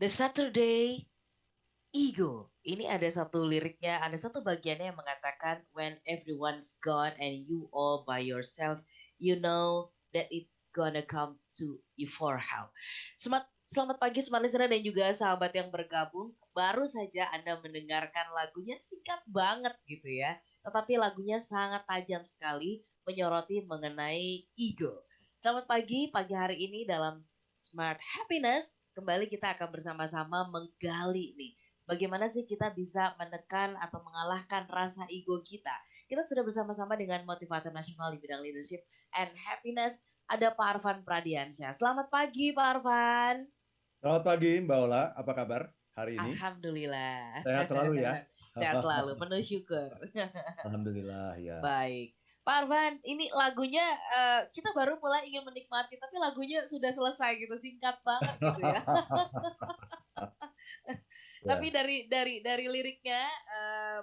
The Saturday Ego. Ini ada satu liriknya, ada satu bagiannya yang mengatakan when everyone's gone and you all by yourself, you know that it gonna come to you for how. Selamat pagi smart listener dan juga sahabat yang bergabung. Baru saja Anda mendengarkan lagunya singkat banget gitu ya. Tetapi lagunya sangat tajam sekali menyoroti mengenai ego. Selamat pagi hari ini dalam Smart Happiness. Kembali kita akan bersama-sama menggali nih bagaimana sih kita bisa menekan atau mengalahkan rasa ego kita? Kita sudah bersama-sama dengan motivator nasional di bidang leadership and happiness. Ada Pak Arfan Pradiansyah. Selamat pagi Pak Arfan. Selamat pagi Mbak Ola, apa kabar hari ini? Alhamdulillah. Sehat selalu ya? Sehat selalu, penuh syukur. Alhamdulillah ya. Baik. Pak Arfan, ini lagunya kita baru mulai ingin menikmati, tapi lagunya sudah selesai gitu, singkat banget gitu ya. Tapi Ya, dari liriknya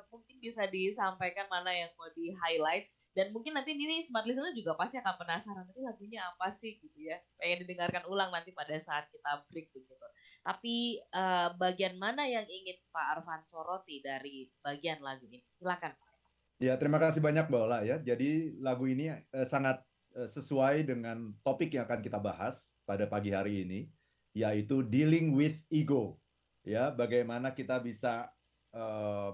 mungkin bisa disampaikan mana yang mau di highlight dan mungkin nanti ini smart listener juga pasti akan penasaran nanti lagunya apa sih gitu ya. Pengen didengarkan ulang nanti pada saat kita break begitu. Tapi bagian mana yang ingin Pak Arfan soroti dari bagian lagu ini? Silakan Pak. ya terima kasih banyak Mbak Ola ya. Jadi lagu ini sangat sesuai dengan topik yang akan kita bahas pada pagi hari ini, yaitu dealing with ego. Ya, bagaimana kita bisa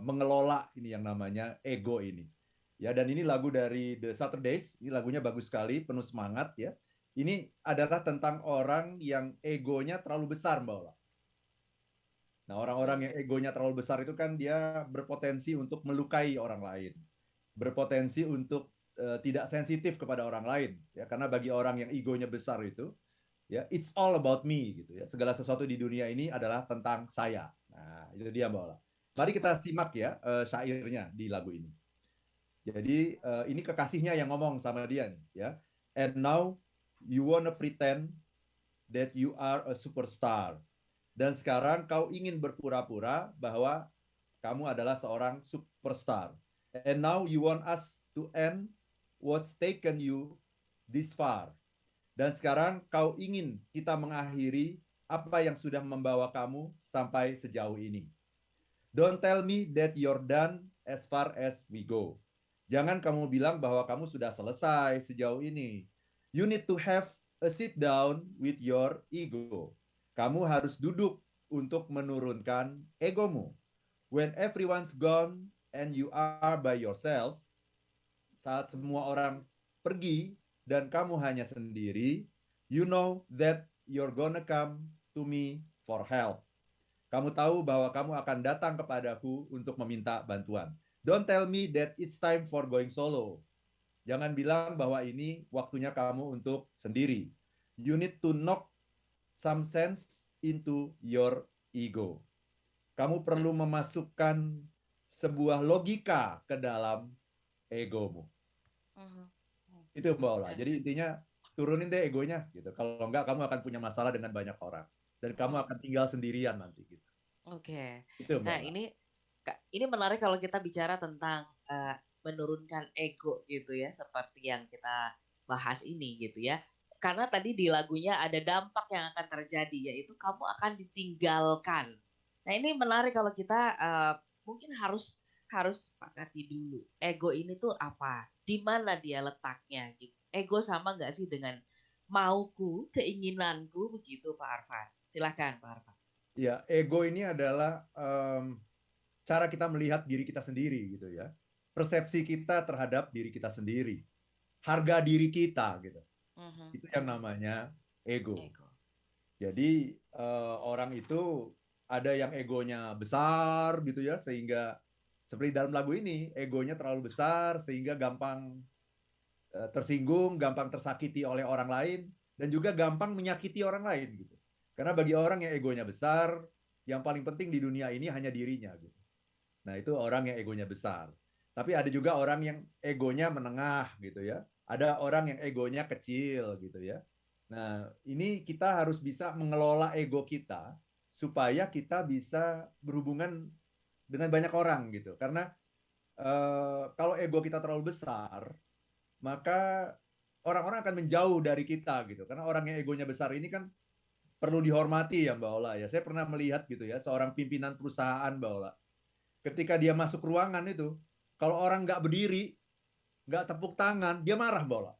mengelola ini yang namanya ego ini. Ya, dan ini lagu dari The Saturdays. Ini lagunya bagus sekali, penuh semangat ya. Ini adalah tentang orang yang egonya terlalu besar, Mbak Ola. Nah, orang-orang yang Hmm. egonya terlalu besar itu kan dia berpotensi untuk melukai orang lain, berpotensi untuk tidak sensitif kepada orang lain, ya. Karena bagi orang yang egonya besar itu, ya, it's all about me gitu ya. Segala sesuatu di dunia ini adalah tentang saya. Nah, itu dia Mbak Ola. Mari kita simak ya syairnya di lagu ini. Jadi ini kekasihnya yang ngomong sama dia nih, ya. And now you wanna pretend that you are a superstar. Dan sekarang kau ingin berpura-pura bahwa kamu adalah seorang superstar. And now you want us to end what's taken you this far. Dan sekarang kau ingin kita mengakhiri apa yang sudah membawa kamu sampai sejauh ini. Don't tell me that you're done as far as we go. Jangan kamu bilang bahwa kamu sudah selesai sejauh ini. You need to have a sit down with your ego. Kamu harus duduk untuk menurunkan egomu. When everyone's gone and you are by yourself, saat semua orang pergi dan kamu hanya sendiri, you know that you're gonna come to me for help. Kamu tahu bahwa kamu akan datang kepadaku untuk meminta bantuan. Don't tell me that it's time for going solo. Jangan bilang bahwa ini waktunya kamu untuk sendiri. You need to knock some sense into your ego. Kamu perlu memasukkan sebuah logika ke dalam egomu. Mhm. Itu Mbak Ola. Ya. Jadi intinya turunin deh egonya gitu. Kalau enggak kamu akan punya masalah dengan banyak orang dan kamu Mhm. akan tinggal sendirian nanti gitu. Oke. Itu Mbak Nah, Ola. ini menarik kalau kita bicara tentang menurunkan ego gitu ya, seperti yang kita bahas ini gitu ya. Karena tadi di lagunya ada dampak yang akan terjadi, yaitu kamu akan ditinggalkan. Nah, ini menarik kalau kita mungkin harus harus sepakati dulu. Ego ini tuh apa? Di mana dia letaknya gitu. Ego sama nggak sih dengan mauku, keinginanku begitu, Pak Arfan? Silahkan, Pak Arfan. Ya, ego ini adalah cara kita melihat diri kita sendiri gitu ya. Persepsi kita terhadap diri kita sendiri. Harga diri kita gitu. Mhm, Itu yang mhm. namanya ego. Ego. Jadi orang itu ada yang egonya besar gitu ya, sehingga seperti dalam lagu ini, egonya terlalu besar sehingga gampang tersinggung, gampang tersakiti oleh orang lain, dan juga gampang menyakiti orang lain gitu. Karena bagi orang yang egonya besar, yang paling penting di dunia ini hanya dirinya gitu. Nah, itu orang yang egonya besar. Tapi ada juga orang yang egonya menengah gitu ya. Ada orang yang egonya kecil gitu ya. Nah, ini kita harus bisa mengelola ego kita supaya kita bisa berhubungan dengan banyak orang gitu. Karena kalau ego kita terlalu besar, maka orang-orang akan menjauh dari kita gitu. Karena orang yang egonya besar ini kan perlu dihormati ya Mbak Ola ya. Saya pernah melihat gitu ya, seorang pimpinan perusahaan Mbak Ola. Ketika dia masuk ruangan itu, kalau orang nggak berdiri, nggak tepuk tangan, dia marah Mbak Ola.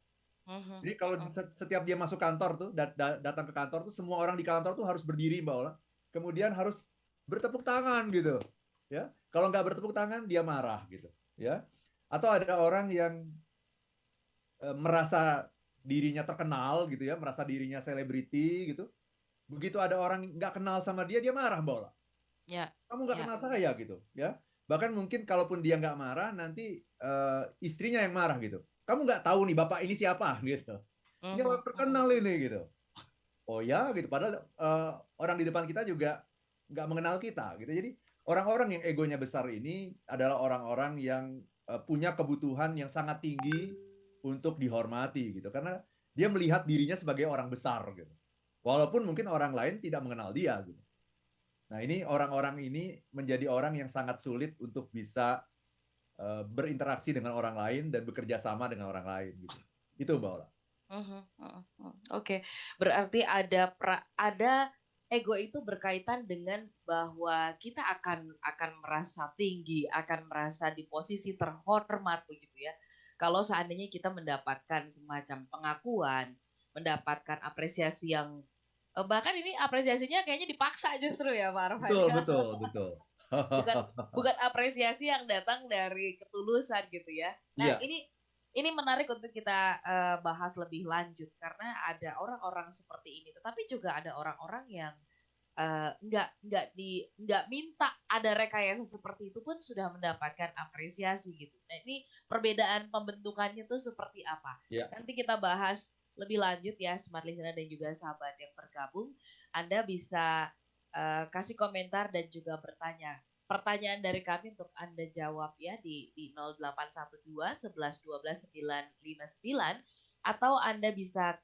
Jadi kalau setiap dia masuk kantor tuh, datang ke kantor tuh, semua orang di kantor tuh harus berdiri Mbak Ola. Kemudian harus bertepuk tangan gitu. Ya, kalau nggak bertepuk tangan dia marah gitu. Ya, atau ada orang yang merasa dirinya terkenal gitu ya, merasa dirinya selebriti gitu. Begitu ada orang nggak kenal sama dia, dia marah Mbak Ola. Ya, Kamu nggak kenal saya gitu, ya. Bahkan mungkin kalaupun dia nggak marah, nanti istrinya yang marah gitu. Kamu nggak tahu nih bapak ini siapa gitu. Ini orang terkenal ini gitu. Oh ya gitu. Padahal orang di depan kita juga nggak mengenal kita gitu. Jadi orang-orang yang egonya besar ini adalah orang-orang yang punya kebutuhan yang sangat tinggi untuk dihormati gitu. Karena dia melihat dirinya sebagai orang besar gitu. Walaupun mungkin orang lain tidak mengenal dia gitu. Nah ini orang-orang ini menjadi orang yang sangat sulit untuk bisa berinteraksi dengan orang lain dan bekerja sama dengan orang lain gitu. Itu Mbak Ola. Oke, berarti ada ego itu berkaitan dengan bahwa kita akan merasa tinggi, akan merasa di posisi terhormat begitu ya. Kalau seandainya kita mendapatkan semacam pengakuan, mendapatkan apresiasi yang bahkan ini apresiasinya kayaknya dipaksa justru ya Pak Arfan. Betul. bukan apresiasi yang datang dari ketulusan gitu ya. Nah, ini menarik untuk kita bahas lebih lanjut karena ada orang-orang seperti ini, tetapi juga ada orang-orang yang nggak minta ada rekayasa seperti itu pun sudah mendapatkan apresiasi gitu. Nah, ini perbedaan pembentukannya tuh seperti apa? Nanti kita bahas lebih lanjut ya, Smart Listener dan juga sahabat yang bergabung. Anda bisa kasih komentar dan juga bertanya. Pertanyaan dari kami untuk Anda jawab ya di 0812 11 12 959 atau Anda bisa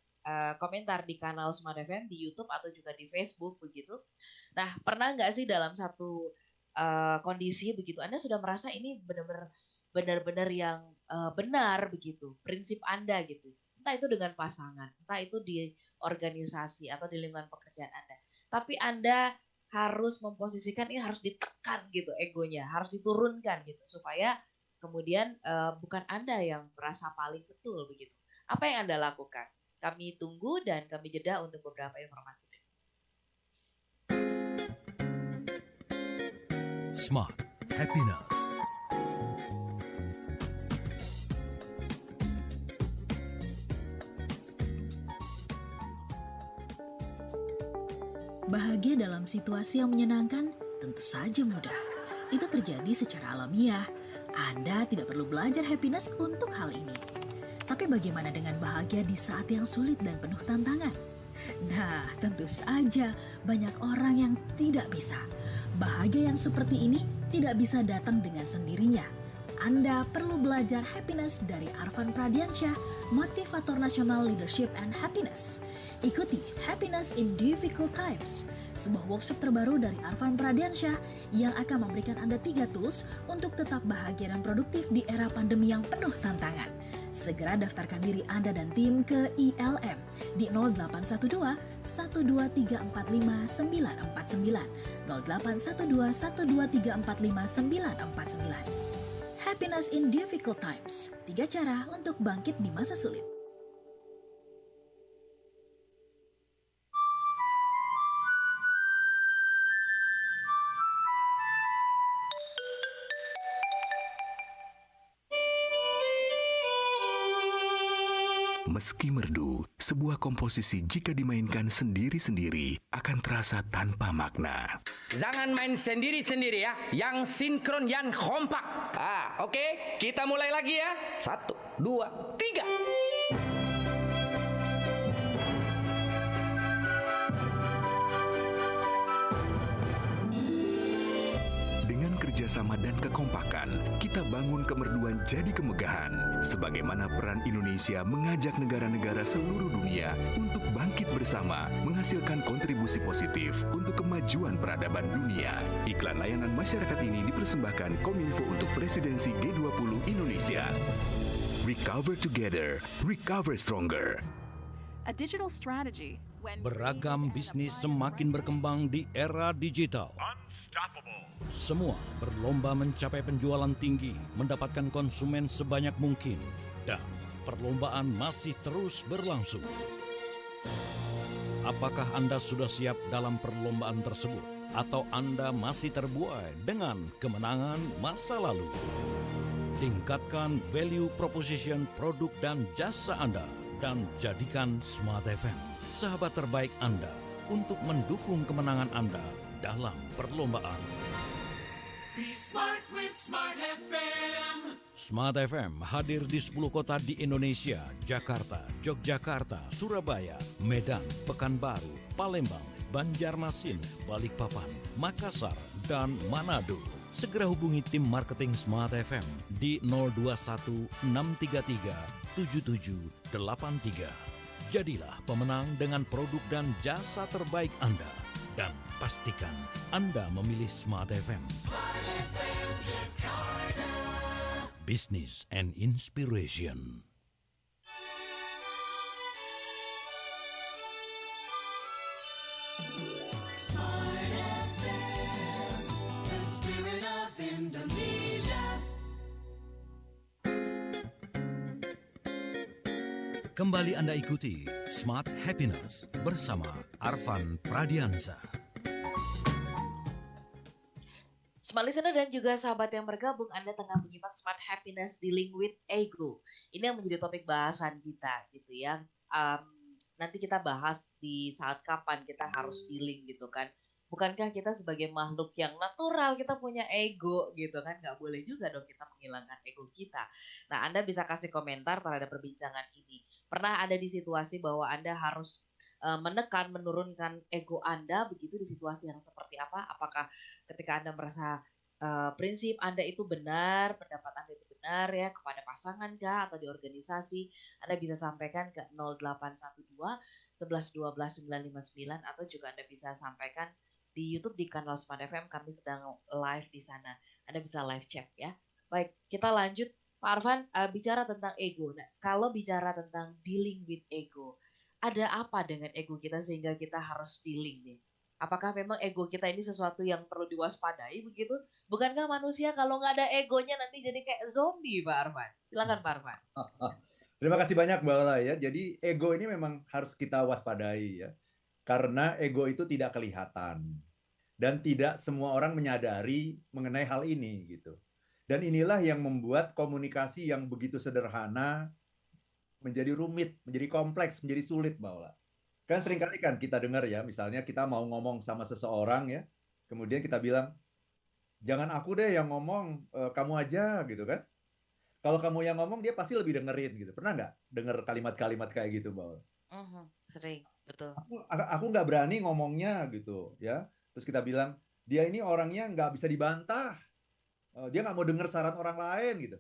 komentar di kanal Smart FM di YouTube atau juga di Facebook begitu. Nah, pernah nggak sih dalam satu kondisi begitu Anda sudah merasa ini benar-benar yang benar begitu, prinsip Anda gitu. Entah itu dengan pasangan, entah itu di organisasi atau di lingkungan pekerjaan Anda. Tapi Anda harus memposisikan ini harus ditekan gitu egonya, harus diturunkan gitu supaya kemudian bukan Anda yang merasa paling betul begitu. Apa yang Anda lakukan? Kami tunggu dan kami jeda untuk beberapa informasi. Smart Happiness. Bahagia dalam situasi yang menyenangkan tentu saja mudah. Itu terjadi secara alamiah. Anda tidak perlu belajar happiness untuk hal ini. Tapi bagaimana dengan bahagia di saat yang sulit dan penuh tantangan? Nah, tentu saja banyak orang yang tidak bisa. Bahagia yang seperti ini tidak bisa datang dengan sendirinya. Anda perlu belajar happiness dari Arfan Pradiansyah, motivator nasional leadership and happiness. Ikuti Happiness in Difficult Times, sebuah workshop terbaru dari Arfan Pradiansyah yang akan memberikan Anda 3 tools untuk tetap bahagia dan produktif di era pandemi yang penuh tantangan. Segera daftarkan diri Anda dan tim ke ILM di 0812 12345 949 0812 12345 949. Happiness in Difficult Times, 3 cara untuk bangkit di masa sulit. Meski merdu, sebuah komposisi jika dimainkan sendiri-sendiri akan terasa tanpa makna. Jangan main sendiri-sendiri ya, yang sinkron, yang kompak. Oke, kita mulai lagi ya. 1, 2, 3. Kerjasama dan kekompakan, kita bangun kemerduan jadi kemegahan. Sebagaimana peran Indonesia mengajak negara-negara seluruh dunia untuk bangkit bersama, menghasilkan kontribusi positif untuk kemajuan peradaban dunia. Iklan layanan masyarakat ini dipersembahkan Kominfo untuk Presidensi G20 Indonesia. Recover together, recover stronger. A digital strategy Beragam bisnis semakin berkembang di era digital. Semua berlomba mencapai penjualan tinggi, mendapatkan konsumen sebanyak mungkin, dan perlombaan masih terus berlangsung. Apakah Anda sudah siap dalam perlombaan tersebut? Atau Anda masih terbuai dengan kemenangan masa lalu? Tingkatkan value proposition produk dan jasa Anda dan jadikan Smart FM sahabat terbaik Anda untuk mendukung kemenangan Anda dalam perlombaan. Be smart with Smart FM. Smart FM hadir di 10 kota di Indonesia: Jakarta, Yogyakarta, Surabaya, Medan, Pekanbaru, Palembang, Banjarmasin, Balikpapan, Makassar, dan Manado. Segera hubungi tim marketing Smart FM di 021 633 7783. Jadilah pemenang dengan produk dan jasa terbaik Anda. Dan pastikan Anda memilih Smart FM. Smart FM Jakarta. Business and Inspiration. Smart FM, the spirit of Indonesia. Kembali Anda ikuti Smart Happiness bersama Arfan Pradiansa. Smart listener dan juga sahabat yang bergabung, Anda tengah menyimak Smart Happiness Dealing with Ego. Ini yang menjadi topik bahasan kita gitu ya. Nanti kita bahas di saat kapan kita harus dealing gitu kan. Bukankah kita sebagai makhluk yang natural kita punya ego gitu kan? Gak boleh juga dong kita menghilangkan ego kita. Nah, Anda bisa kasih komentar terhadap perbincangan ini. Pernah ada di situasi bahwa Anda harus menekan, menurunkan ego Anda begitu di situasi yang seperti apa? Apakah ketika Anda merasa prinsip Anda itu benar, pendapat Anda itu benar ya kepada pasangan kah atau di organisasi, Anda bisa sampaikan ke 0812 11 12 959 atau juga Anda bisa sampaikan di YouTube di kanal Smart FM, kami sedang live di sana. Anda bisa live chat ya. Baik, kita lanjut Pak Arfan, bicara tentang ego. Nah, kalau bicara tentang dealing with ego, ada apa dengan ego kita sehingga kita harus dealing nih? Apakah memang ego kita ini sesuatu yang perlu diwaspadai begitu? Bukankah manusia kalau nggak ada egonya nanti jadi kayak zombie, Pak Arfan? Silakan Pak Arfan. Terima kasih banyak Mbak Ola ya. Jadi ego ini memang harus kita waspadai ya. Karena ego itu tidak kelihatan. Dan tidak semua orang menyadari mengenai hal ini gitu. Dan inilah yang membuat komunikasi yang begitu sederhana menjadi rumit, menjadi kompleks, menjadi sulit Mbak Ola. Kan seringkali kan kita dengar ya, misalnya kita mau ngomong sama seseorang ya, kemudian kita bilang, jangan aku deh yang ngomong, kamu aja gitu kan. Kalau kamu yang ngomong dia pasti lebih dengerin gitu. Pernah nggak dengar kalimat-kalimat kayak gitu Mbak Ola? Sering, betul. Aku nggak berani ngomongnya gitu ya. Terus kita bilang, dia ini orangnya nggak bisa dibantah. Dia nggak mau dengar saran orang lain gitu.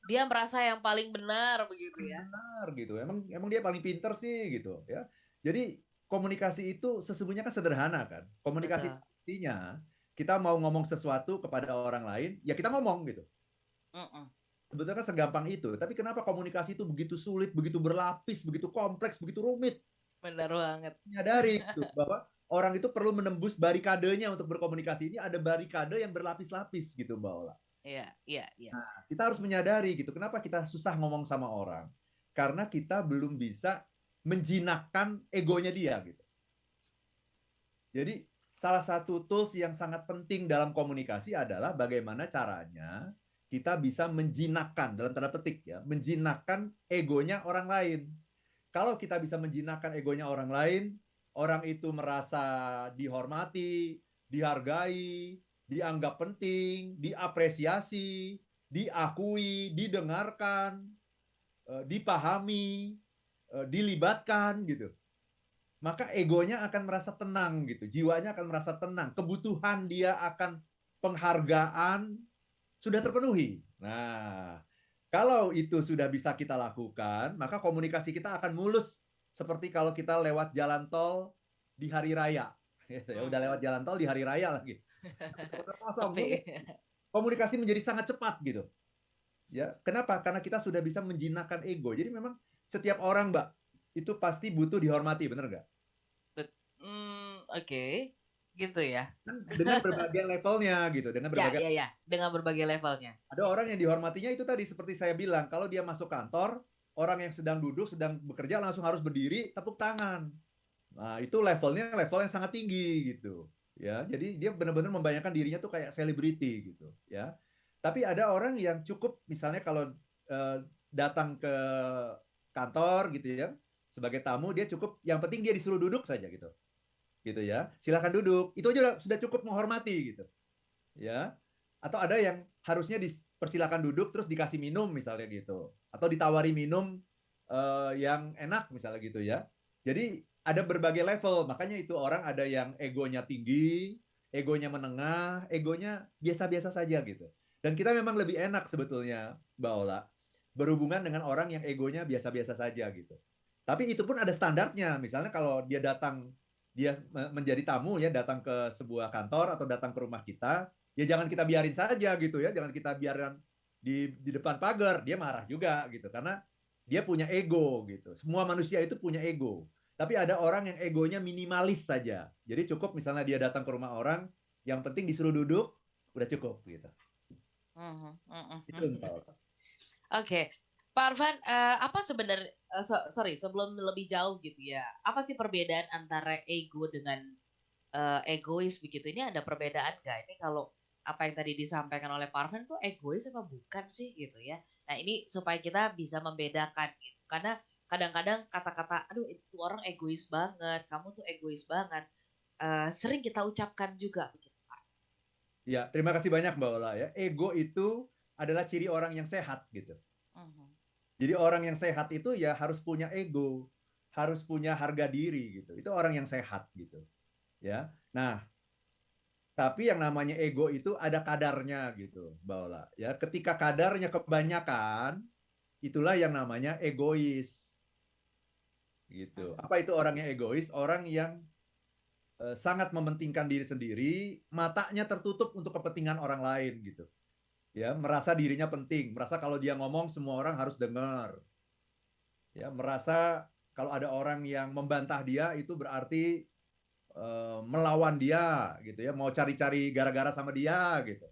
Dia merasa yang paling benar begitu ya. Benar gitu. Emang dia paling pinter sih gitu ya. Jadi komunikasi itu sesungguhnya kan sederhana kan. Komunikasi artinya kita mau ngomong sesuatu kepada orang lain, ya kita ngomong gitu. Sebetulnya kan segampang itu. Tapi kenapa komunikasi itu begitu sulit, begitu berlapis, begitu kompleks, begitu rumit? Benar banget. Menyadari gitu, bahwa orang itu perlu menembus barikadenya untuk berkomunikasi. Ini ada barikade yang berlapis-lapis gitu Mbak Ola. Iya. Nah, kita harus menyadari gitu. Kenapa kita susah ngomong sama orang? Karena kita belum bisa menjinakkan egonya dia gitu. Jadi salah satu tools yang sangat penting dalam komunikasi adalah bagaimana caranya kita bisa menjinakkan, dalam tanda petik ya, menjinakkan egonya orang lain. Kalau kita bisa menjinakkan egonya orang lain, orang itu merasa dihormati, dihargai, dianggap penting, diapresiasi, diakui, didengarkan, dipahami, dilibatkan gitu. Maka egonya akan merasa tenang gitu, jiwanya akan merasa tenang, kebutuhan dia akan penghargaan sudah terpenuhi. Nah, kalau itu sudah bisa kita lakukan, maka komunikasi kita akan mulus seperti kalau kita lewat jalan tol di hari raya. Ya udah lewat jalan tol di hari raya lagi. Kosong. Komunikasi menjadi sangat cepat gitu. Ya, kenapa? Karena kita sudah bisa menjinakkan ego. Jadi memang setiap orang, Mbak, itu pasti butuh dihormati, bener nggak? Oke. Gitu ya. Dengan berbagai levelnya gitu, dengan Ya, berbagai ya, ya. Dengan berbagai levelnya. ada orang yang dihormatinya itu tadi seperti saya bilang, kalau dia masuk kantor, orang yang sedang duduk, sedang bekerja langsung harus berdiri, tepuk tangan. Nah, itu levelnya level yang sangat tinggi gitu. Ya, jadi dia benar-benar membayangkan dirinya tuh kayak selebriti gitu, ya. Tapi ada orang yang cukup misalnya kalau datang ke kantor gitu ya, sebagai tamu dia cukup yang penting dia disuruh duduk saja gitu. Gitu ya. Silakan duduk. Itu aja sudah cukup menghormati gitu. Ya. Atau ada yang harusnya dipersilakan duduk terus dikasih minum misalnya gitu, atau ditawari minum yang enak misalnya gitu ya. Jadi ada berbagai level, makanya itu orang ada yang egonya tinggi, egonya menengah, egonya biasa-biasa saja gitu. Dan kita memang lebih enak sebetulnya, Mbak Ola, berhubungan dengan orang yang egonya biasa-biasa saja gitu. Tapi itu pun ada standarnya. Misalnya kalau dia datang, dia menjadi tamu ya, datang ke sebuah kantor atau datang ke rumah kita, ya jangan kita biarin saja gitu ya, jangan kita biarkan di depan pagar, dia marah juga gitu, karena dia punya ego gitu. Semua manusia itu punya ego. Tapi ada orang yang egonya minimalis saja. Jadi cukup misalnya dia datang ke rumah orang, yang penting disuruh duduk, udah cukup gitu. Itu Oke, Pak Arfan, apa sebenarnya, sorry, sebelum lebih jauh gitu ya, apa sih perbedaan antara ego dengan egois begitu? Ini ada perbedaan nggak? Ini kalau apa yang tadi disampaikan oleh Pak Arfan tuh egois apa bukan sih gitu ya? Nah ini supaya kita bisa membedakan gitu, karena kadang-kadang kata-kata, aduh itu orang egois banget, kamu tuh egois banget, sering kita ucapkan juga begitu Pak. Ya, terima kasih banyak Mbak Ola ya. Ego itu adalah ciri orang yang sehat gitu. Jadi orang yang sehat itu ya harus punya ego, harus punya harga diri gitu. Itu orang yang sehat gitu. Ya. Nah, tapi yang namanya ego itu ada kadarnya gitu, Mbak Ola. Ya, ketika kadarnya kebanyakan, itulah yang namanya egois. Gitu. Apa itu orang yang egois? Orang yang sangat mementingkan diri sendiri, matanya tertutup untuk kepentingan orang lain gitu. Ya, merasa dirinya penting, merasa kalau dia ngomong semua orang harus dengar. Ya, merasa kalau ada orang yang membantah dia itu berarti melawan dia gitu ya, mau cari-cari gara-gara sama dia gitu.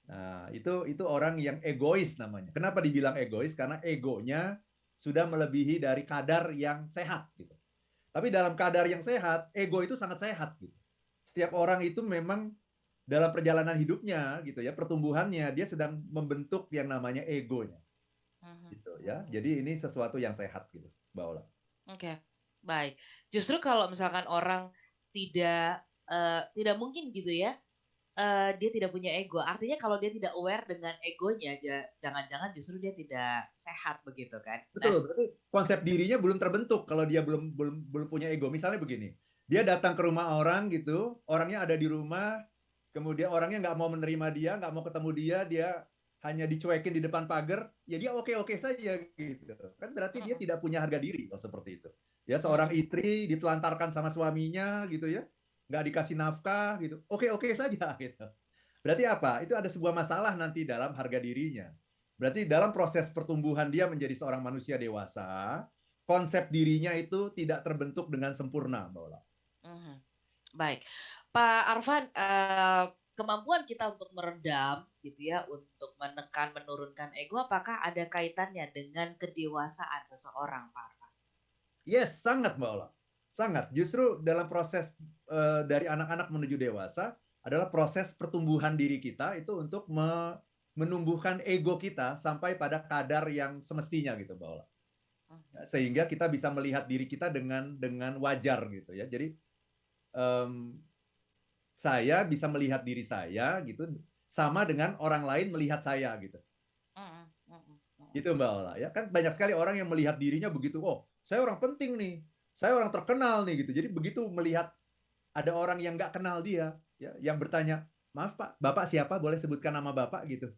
Nah, itu orang yang egois namanya. Kenapa dibilang egois? Karena egonya sudah melebihi dari kadar yang sehat gitu. Tapi dalam kadar yang sehat, ego itu sangat sehat gitu. Setiap orang itu memang dalam perjalanan hidupnya gitu ya, pertumbuhannya dia sedang membentuk yang namanya egonya. Gitu ya. Jadi ini sesuatu yang sehat gitu, Mbak Ola. Oke, baik. Justru kalau misalkan orang tidak mungkin gitu ya, dia tidak punya ego. Artinya kalau dia tidak aware dengan egonya, jangan-jangan justru dia tidak sehat begitu kan? Betul, berarti konsep dirinya belum terbentuk kalau dia belum punya ego. Misalnya begini, dia datang ke rumah orang gitu, orangnya ada di rumah, kemudian orangnya nggak mau menerima dia, nggak mau ketemu dia hanya dicuekin di depan pagar, ya dia oke-oke saja gitu. Kan berarti dia tidak punya harga diri kalau seperti itu. Ya seorang istri ditelantarkan sama suaminya gitu ya, nggak dikasih nafkah gitu, oke-oke saja gitu. Berarti apa? Itu ada sebuah masalah nanti dalam harga dirinya. Berarti dalam proses pertumbuhan dia menjadi seorang manusia dewasa, konsep dirinya itu tidak terbentuk dengan sempurna, Mbak Ola. Baik, Pak Arfan, kemampuan kita untuk meredam gitu ya, untuk menekan, menurunkan ego, apakah ada kaitannya dengan kedewasaan seseorang, Pak Arfan? Yes, sangat Mbak Ola. Sangat. Justru dalam proses dari anak-anak menuju dewasa adalah proses pertumbuhan diri kita itu untuk menumbuhkan ego kita sampai pada kadar yang semestinya gitu, Mbak Ola. Sehingga kita bisa melihat diri kita dengan wajar gitu ya. Jadi saya bisa melihat diri saya gitu sama dengan orang lain melihat saya gitu. Gitu Mbak Ola ya. Kan banyak sekali orang yang melihat dirinya begitu, oh, saya orang penting nih. Saya orang terkenal nih gitu. Jadi begitu melihat ada orang yang nggak kenal dia ya, yang bertanya, "Maaf Pak, Bapak siapa? Boleh sebutkan nama Bapak?" gitu.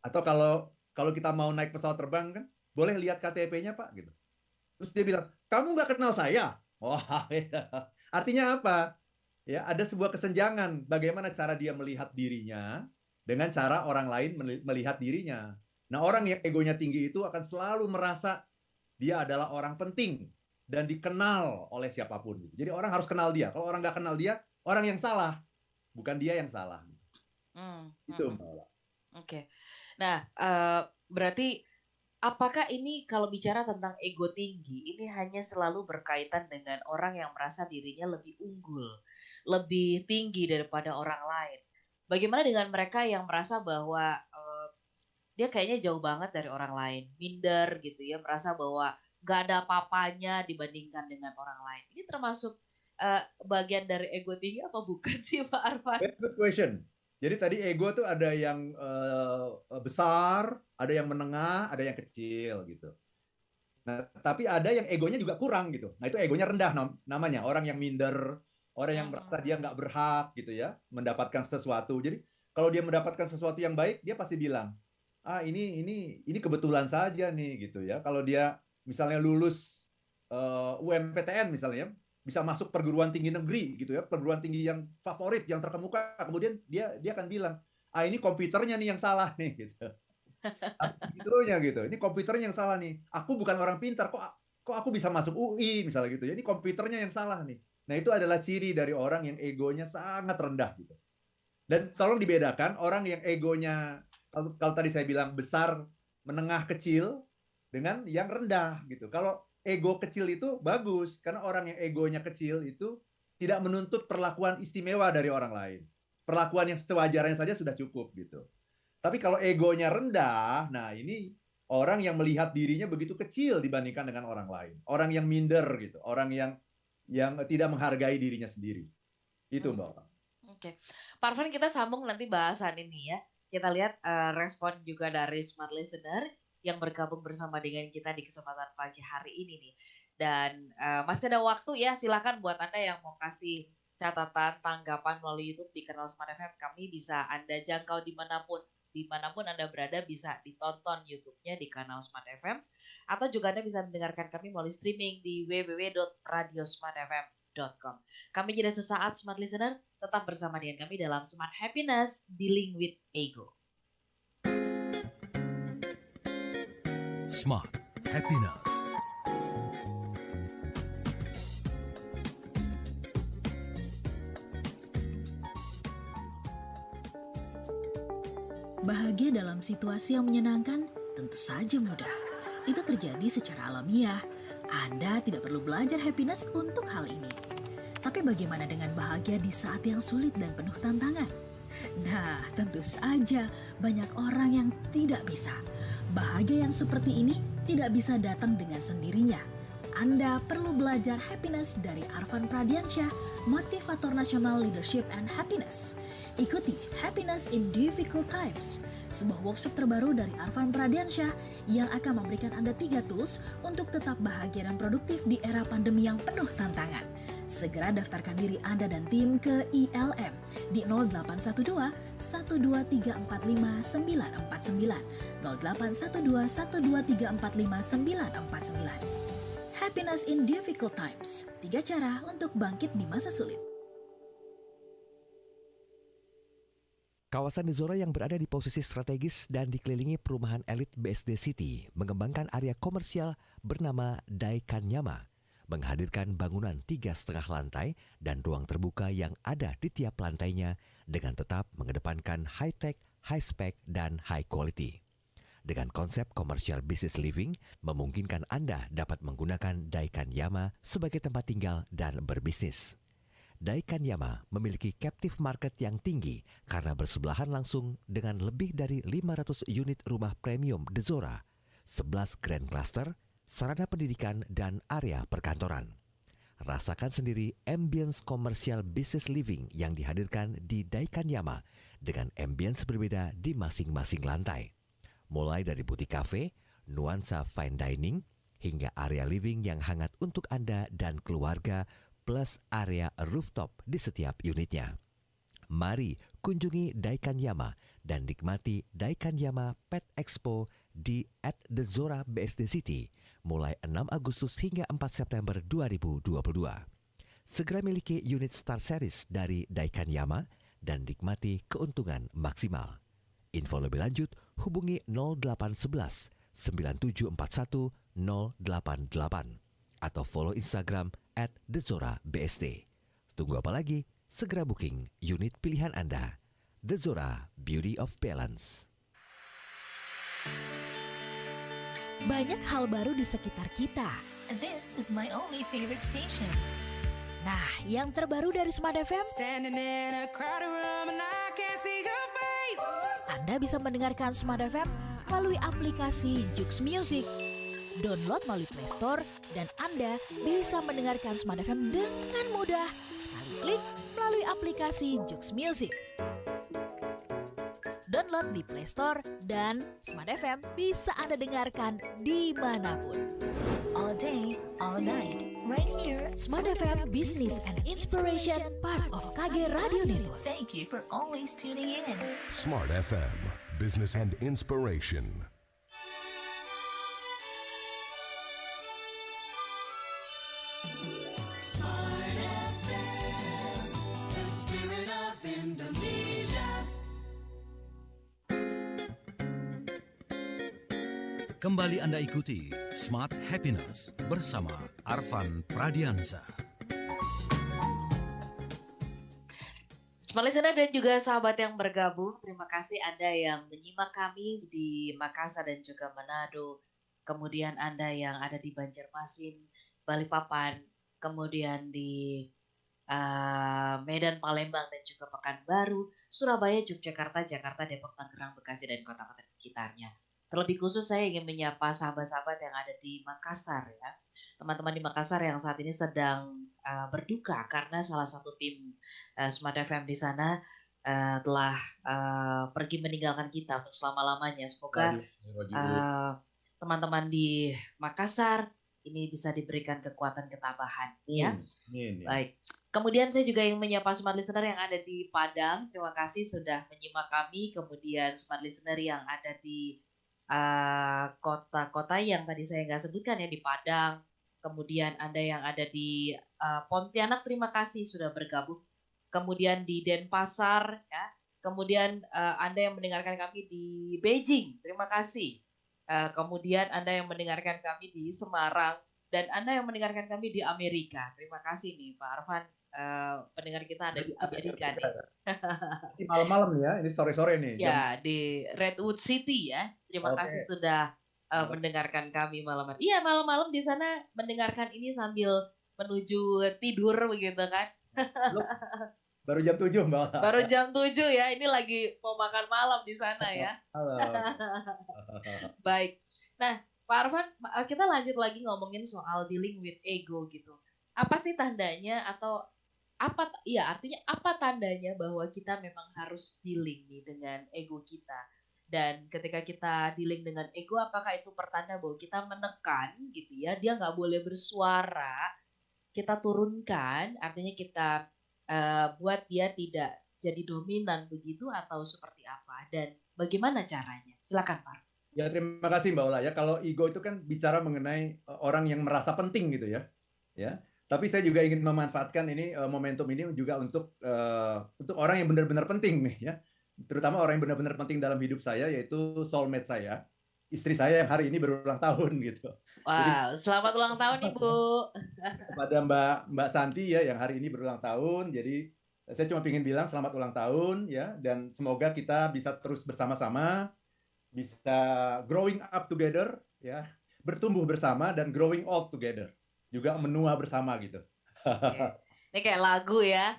Atau kalau kita mau naik pesawat terbang kan, boleh lihat KTP-nya Pak gitu. Terus dia bilang, "Kamu nggak kenal saya?" Wah, artinya apa? Ya, ada sebuah kesenjangan bagaimana cara dia melihat dirinya dengan cara orang lain melihat dirinya. Nah, orang yang egonya tinggi itu akan selalu merasa dia adalah orang penting dan dikenal oleh siapapun. Jadi orang harus kenal dia. Kalau orang nggak kenal dia, orang yang salah, bukan dia yang salah. Itu Mbak Ola. Oke. Nah, berarti apakah ini kalau bicara tentang ego tinggi, ini hanya selalu berkaitan dengan orang yang merasa dirinya lebih unggul, lebih tinggi daripada orang lain? Bagaimana dengan mereka yang merasa bahwa dia kayaknya jauh banget dari orang lain, minder gitu ya, merasa bahwa nggak ada apa-apanya dibandingkan dengan orang lain. Ini termasuk bagian dari ego tinggi apa bukan sih Pak Arfan? Very good question. Jadi tadi ego tuh ada yang besar, ada yang menengah, ada yang kecil gitu. Nah, tapi ada yang egonya juga kurang gitu. Nah, itu egonya rendah namanya. Orang yang minder, orang yang merasa dia nggak berhak gitu ya, mendapatkan sesuatu. Jadi kalau dia mendapatkan sesuatu yang baik, dia pasti bilang, ini kebetulan saja nih gitu ya. Kalau dia misalnya lulus UMPTN misalnya, bisa masuk perguruan tinggi negeri gitu ya, perguruan tinggi yang favorit, yang terkemuka, kemudian dia akan bilang, ini komputernya nih yang salah nih gitu. Segitunya gitu. Ini komputernya yang salah nih. Aku bukan orang pintar, kok aku bisa masuk UI misalnya gitu ya. Ini komputernya yang salah nih. Nah, itu adalah ciri dari orang yang egonya sangat rendah gitu. Dan tolong dibedakan orang yang egonya kalau tadi saya bilang besar, menengah, kecil dengan yang rendah gitu. Kalau ego kecil itu bagus karena orang yang egonya kecil itu tidak menuntut perlakuan istimewa dari orang lain. Perlakuan yang sewajarnya saja sudah cukup gitu. Tapi kalau egonya rendah, nah ini orang yang melihat dirinya begitu kecil dibandingkan dengan orang lain. Orang yang minder gitu, orang yang tidak menghargai dirinya sendiri. Itu Mbak. Oke. Pak Arfan, kita sambung nanti bahasan ini ya. Kita lihat respon juga dari Smart Listener yang bergabung bersama dengan kita di kesempatan pagi hari ini nih. Dan masih ada waktu ya, silakan buat Anda yang mau kasih catatan, tanggapan melalui YouTube di kanal Smart FM. Kami bisa Anda jangkau dimanapun Anda berada, bisa ditonton YouTube-nya di kanal Smart FM. Atau juga Anda bisa mendengarkan kami melalui streaming di www.radiosmartfm.com. Kami jeda sesaat, Smart Listener. Tetap bersama dengan kami dalam Smart Happiness, Dealing with Ego. Smart Happiness. Bahagia dalam situasi yang menyenangkan tentu saja mudah. Itu terjadi secara alamiah. Anda tidak perlu belajar happiness untuk hal ini. Tapi bagaimana dengan bahagia di saat yang sulit dan penuh tantangan? Nah, tentu saja banyak orang yang tidak bisa. Bahagia yang seperti ini tidak bisa datang dengan sendirinya. Anda perlu belajar happiness dari Arfan Pradiansyah, motivator nasional leadership and happiness. Ikuti Happiness in Difficult Times, sebuah workshop terbaru dari Arfan Pradiansyah yang akan memberikan Anda 3 tools untuk tetap bahagia dan produktif di era pandemi yang penuh tantangan. Segera daftarkan diri Anda dan tim ke ILM di 0812 12345 949 0812 12345 949. Happiness in Difficult Times, 3 cara untuk bangkit di masa sulit. Kawasan Dezora yang berada di posisi strategis dan dikelilingi perumahan elit BSD City mengembangkan area komersial bernama Daikanyama, menghadirkan bangunan 3,5 lantai dan ruang terbuka yang ada di tiap lantainya dengan tetap mengedepankan high-tech, high-spec, dan high-quality. Dengan konsep komersial business living, memungkinkan Anda dapat menggunakan Daikanyama sebagai tempat tinggal dan berbisnis. Daikanyama memiliki captive market yang tinggi karena bersebelahan langsung dengan lebih dari 500 unit rumah premium Dezora, 11 grand cluster, sarana pendidikan, dan area perkantoran. Rasakan sendiri ambience komersial business living yang dihadirkan di Daikanyama dengan ambience berbeda di masing-masing lantai. Mulai dari butik cafe, nuansa fine dining, hingga area living yang hangat untuk Anda dan keluarga, plus area rooftop di setiap unitnya. Mari kunjungi Daikanyama dan nikmati Daikanyama Pet Expo di @Dezora BSD City mulai 6 Agustus hingga 4 September 2022. Segera miliki unit Star Series dari Daikanyama dan nikmati keuntungan maksimal. Info lebih lanjut hubungi 0811 9741 atau follow Instagram @thezorabst. Tunggu apa lagi? Segera booking unit pilihan Anda. The Zora Beauty of Balance. Banyak hal baru di sekitar kita. This is my only favorite station. Nah, yang terbaru dari Smart FM, Standing in a crowded room and I can't see your face. Anda bisa mendengarkan Smart FM melalui aplikasi Joox Music. Download melalui Play Store dan Anda bisa mendengarkan Smart FM dengan mudah sekali klik melalui aplikasi Joox Music. Download di Play Store dan Smart FM bisa Anda dengarkan dimanapun. All day, all night, right here. Smart FM Business and Inspiration, part of KG Radio Network. Thank you for always tuning in. Smart FM, Business and Inspiration. Smart FM, the spirit of Indonesia. Kembali Anda ikuti Smart Happiness bersama Arfan Pradiansa. Smart listener dan juga sahabat yang bergabung, terima kasih Anda yang menyimak kami di Makassar dan juga Manado. Kemudian Anda yang ada di Banjarmasin, Balikpapan, kemudian di Medan, Palembang, dan juga Pekanbaru, Surabaya, Yogyakarta, Jakarta, Depok, Tangerang, Bekasi, dan kota-kota di sekitarnya. Terlebih khusus saya ingin menyapa sahabat-sahabat yang ada di Makassar ya. Teman-teman di Makassar yang saat ini sedang berduka karena salah satu tim Smart FM di sana telah pergi meninggalkan kita untuk selama-lamanya. Semoga teman-teman di Makassar ini bisa diberikan kekuatan ketabahan ya. Baik. Kemudian saya juga ingin menyapa Smart Listener yang ada di Padang. Terima kasih sudah menyimak kami. Kemudian Smart Listener yang ada di kota-kota yang tadi saya nggak sebutkan ya, di Padang. Kemudian Anda yang ada di Pontianak, terima kasih sudah bergabung. Kemudian di Denpasar ya. Kemudian Anda yang mendengarkan kami di Beijing, terima kasih. Kemudian Anda yang mendengarkan kami di Semarang dan Anda yang mendengarkan kami di Amerika. Terima kasih nih Pak Arfan, pendengar kita ada di Amerika nih. Ini malam-malam nih ya, ini sore-sore nih. Ya, di Redwood City ya. Terima kasih sudah mendengarkan kami malam. Iya, malam-malam di sana mendengarkan ini sambil menuju tidur begitu kan. Baru jam 7 Mbak. Baru jam 7 ya. Ini lagi mau makan malam di sana ya. Halo. Baik. Nah, Pak Arfan, kita lanjut lagi ngomongin soal dealing with ego gitu. Apa sih tandanya atau artinya apa tandanya bahwa kita memang harus dealing nih dengan ego kita? Dan ketika kita dealing dengan ego, apakah itu pertanda bahwa kita menekan gitu ya, dia nggak boleh bersuara, kita turunkan, artinya kita buat dia tidak jadi dominan begitu atau seperti apa? Dan bagaimana caranya? Silakan Pak. Ya terima kasih Mbak Ola ya. Kalau ego itu kan bicara mengenai orang yang merasa penting gitu ya. Ya. Tapi saya juga ingin memanfaatkan ini momentum ini juga untuk orang yang benar-benar penting nih ya. Terutama orang yang benar-benar penting dalam hidup saya, yaitu soulmate saya, istri saya yang hari ini berulang tahun gitu. Wow, selamat ulang tahun Ibu. Kepada Mbak Santi ya yang hari ini berulang tahun. Jadi saya cuma ingin bilang selamat ulang tahun ya, dan semoga kita bisa terus bersama-sama, bisa growing up together ya, bertumbuh bersama dan growing old together. Juga menua bersama gitu. Ini kayak lagu ya.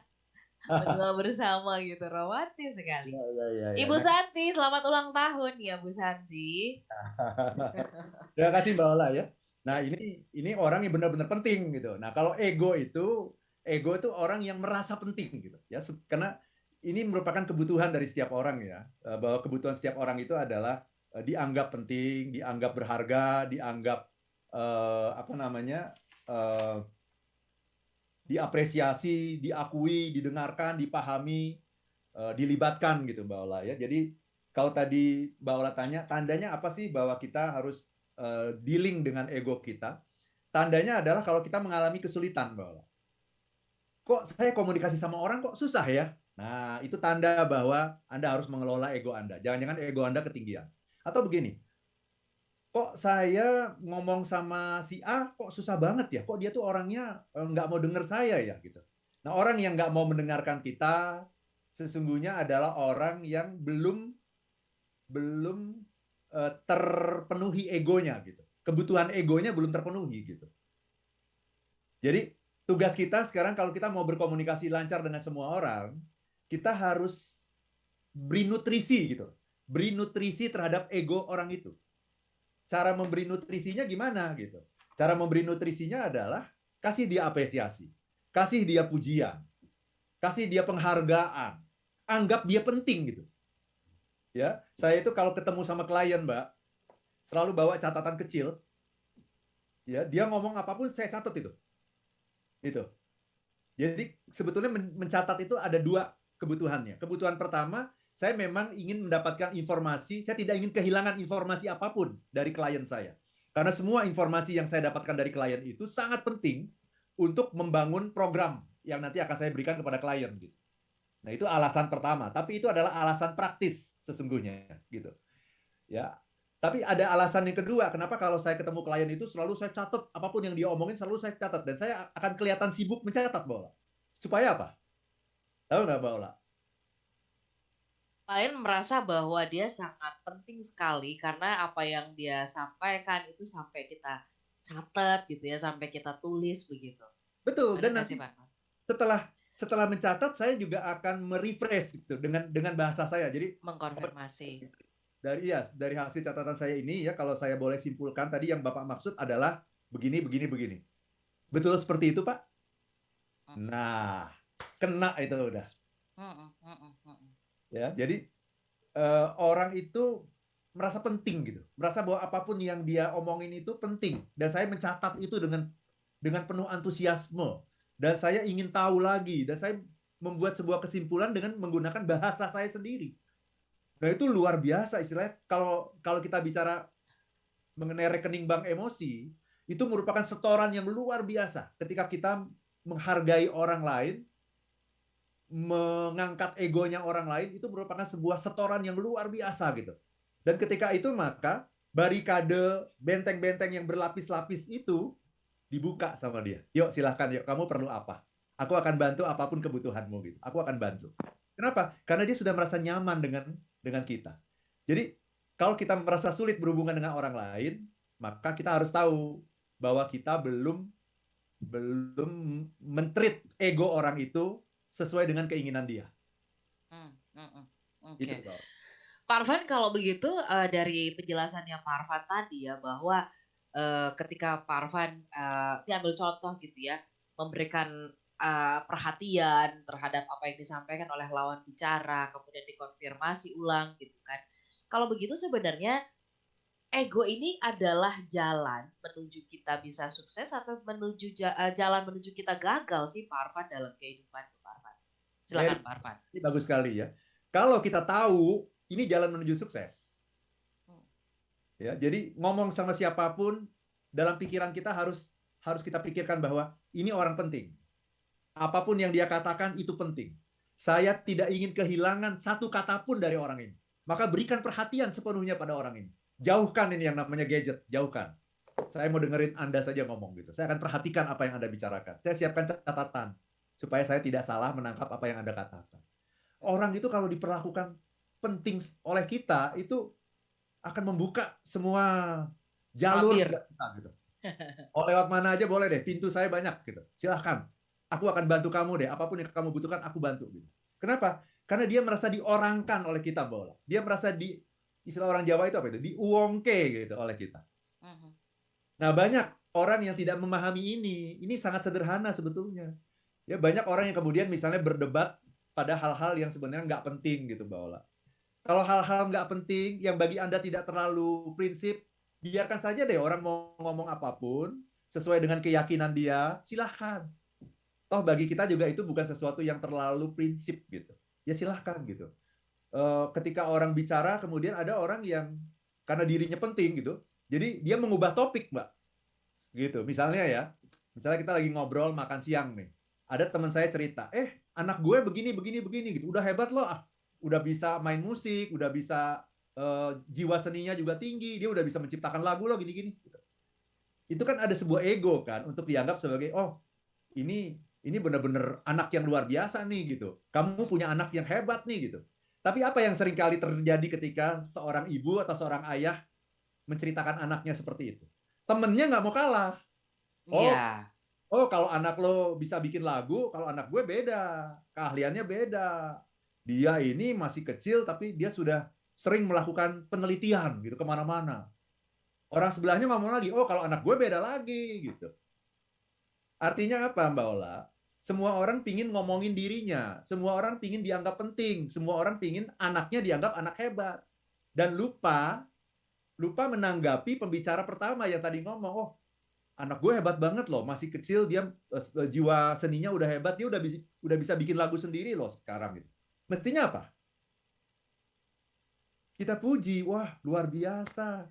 Menua bersama gitu, romantis sekali. Ya. Ibu Santi, selamat ulang tahun ya Bu Santi. Terima kasih Mbak Ola ya. Nah ini orang yang benar-benar penting gitu. Nah kalau ego itu orang yang merasa penting gitu ya. Karena ini merupakan kebutuhan dari setiap orang ya. Bahwa kebutuhan setiap orang itu adalah dianggap penting, dianggap berharga, dianggap diapresiasi, diakui, didengarkan, dipahami, dilibatkan gitu Mbak Ola ya. Jadi kalau tadi Mbak Ola tanya, tandanya apa sih bahwa kita harus dealing dengan ego kita? Tandanya adalah kalau kita mengalami kesulitan Mbak Ola. Kok saya komunikasi sama orang kok susah ya? Nah itu tanda bahwa Anda harus mengelola ego Anda. Jangan-jangan ego Anda ketinggian. Atau begini, kok saya ngomong sama si A kok susah banget ya, kok dia tuh orangnya nggak mau denger saya ya gitu. Nah, orang yang nggak mau mendengarkan kita sesungguhnya adalah orang yang belum terpenuhi egonya gitu. Kebutuhan egonya belum terpenuhi gitu. Jadi tugas kita sekarang kalau kita mau berkomunikasi lancar dengan semua orang, kita harus beri nutrisi gitu. Beri nutrisi terhadap ego orang itu. Cara memberi nutrisinya gimana gitu. Cara memberi nutrisinya adalah kasih dia apresiasi, kasih dia pujian, kasih dia penghargaan, anggap dia penting gitu. Ya, saya itu kalau ketemu sama klien, Mbak, selalu bawa catatan kecil. Ya, dia ngomong apapun saya catat itu. Itu. Jadi sebetulnya mencatat itu ada dua kebutuhannya. Kebutuhan pertama, saya memang ingin mendapatkan informasi, saya tidak ingin kehilangan informasi apapun dari klien saya. Karena semua informasi yang saya dapatkan dari klien itu sangat penting untuk membangun program yang nanti akan saya berikan kepada klien gitu. Nah, itu alasan pertama, tapi itu adalah alasan praktis sesungguhnya gitu. Ya. Tapi ada alasan yang kedua, kenapa kalau saya ketemu klien itu selalu saya catat apapun yang dia omongin selalu saya catat dan saya akan kelihatan sibuk mencatat, Mbak Ola. Supaya apa? Tahu nggak, Mbak Ola? Klien merasa bahwa dia sangat penting sekali karena apa yang dia sampaikan itu sampai kita catat gitu ya, sampai kita tulis begitu. Betul, dan Benar nggak nanti sih, Pak? setelah mencatat saya juga akan merefresh gitu dengan bahasa saya. Jadi Mengkonfirmasi. dari hasil catatan saya ini ya, kalau saya boleh simpulkan tadi yang Bapak maksud adalah begini. Betul seperti itu, Pak? Nah, kena itu udah. Ya, jadi orang itu merasa penting gitu, merasa bahwa apapun yang dia omongin itu penting, dan saya mencatat itu dengan penuh antusiasme, dan saya ingin tahu lagi, dan saya membuat sebuah kesimpulan dengan menggunakan bahasa saya sendiri. Nah, itu luar biasa istilahnya. Kalau kita bicara mengenai rekening bank emosi, itu merupakan setoran yang luar biasa ketika kita menghargai orang lain, mengangkat egonya orang lain, itu merupakan sebuah setoran yang luar biasa gitu. Dan ketika itu maka barikade benteng-benteng yang berlapis-lapis itu dibuka sama dia. Yuk silahkan, yuk kamu perlu apa? Aku akan bantu apapun kebutuhanmu gitu. Aku akan bantu. Kenapa? Karena dia sudah merasa nyaman dengan kita. Jadi kalau kita merasa sulit berhubungan dengan orang lain, maka kita harus tahu bahwa kita belum men-treat ego orang itu sesuai dengan keinginan dia. Oke. Gitu, Pak. Pak Arfan, kalau begitu dari penjelasannya Pak Arfan tadi ya, bahwa ketika Pak Arfan diambil contoh gitu ya, memberikan perhatian terhadap apa yang disampaikan oleh lawan bicara, kemudian dikonfirmasi ulang gitu kan. Kalau begitu sebenarnya ego ini adalah jalan menuju kita bisa sukses atau jalan menuju kita gagal sih Pak Arfan dalam kehidupan itu, Pak Arfan. Silakan Pak Arfan. Ini bagus sekali ya. Kalau kita tahu ini jalan menuju sukses. Ya, jadi ngomong sama siapapun dalam pikiran kita harus kita pikirkan bahwa ini orang penting. Apapun yang dia katakan itu penting. Saya tidak ingin kehilangan satu kata pun dari orang ini. Maka berikan perhatian sepenuhnya pada orang ini. Jauhkan ini yang namanya gadget, jauhkan. Saya mau dengerin Anda saja ngomong gitu. Saya akan perhatikan apa yang Anda bicarakan. Saya siapkan catatan supaya saya tidak salah menangkap apa yang Anda katakan. Orang itu kalau diperlakukan penting oleh kita itu akan membuka semua jalur kita gitu. Oh, lewat mana aja boleh deh, pintu saya banyak gitu. Silahkan. Aku akan bantu kamu deh, apapun yang kamu butuhkan aku bantu gitu. Kenapa? Karena dia merasa diorangkan oleh kita, bola. Dia merasa istilah orang Jawa itu apa itu? Diuongke gitu oleh kita. Nah, banyak orang yang tidak memahami ini. Ini sangat sederhana sebetulnya. Ya, banyak orang yang kemudian misalnya berdebat pada hal-hal yang sebenarnya nggak penting gitu, Mbak Ola. Kalau hal-hal nggak penting yang bagi Anda tidak terlalu prinsip, biarkan saja deh orang mau ngomong apapun sesuai dengan keyakinan dia, silahkan. Toh bagi kita juga itu bukan sesuatu yang terlalu prinsip gitu. Ya silahkan gitu. Ketika orang bicara, kemudian ada orang yang karena dirinya penting gitu, jadi dia mengubah topik, Mbak. Gitu. Misalnya kita lagi ngobrol makan siang nih. Ada teman saya cerita, anak gue begini gitu. Udah hebat loh, udah bisa main musik, udah bisa jiwa seninya juga tinggi, dia udah bisa menciptakan lagu loh gini-gini. Itu kan ada sebuah ego kan untuk dianggap sebagai ini benar-benar anak yang luar biasa nih gitu. Kamu punya anak yang hebat nih gitu. Tapi apa yang sering kali terjadi ketika seorang ibu atau seorang ayah menceritakan anaknya seperti itu? Temennya nggak mau kalah. Kalau anak lo bisa bikin lagu, kalau anak gue beda, keahliannya beda. Dia ini masih kecil tapi dia sudah sering melakukan penelitian gitu kemana-mana. Orang sebelahnya ngomong lagi, kalau anak gue beda lagi gitu. Artinya apa Mbak Ola? Semua orang pingin ngomongin dirinya, semua orang pingin dianggap penting, semua orang pingin anaknya dianggap anak hebat. Dan lupa menanggapi pembicara pertama yang tadi ngomong, anak gue hebat banget loh, masih kecil dia jiwa seninya udah hebat, dia udah bisa bikin lagu sendiri loh sekarang gitu. Mestinya apa? Kita puji, wah luar biasa.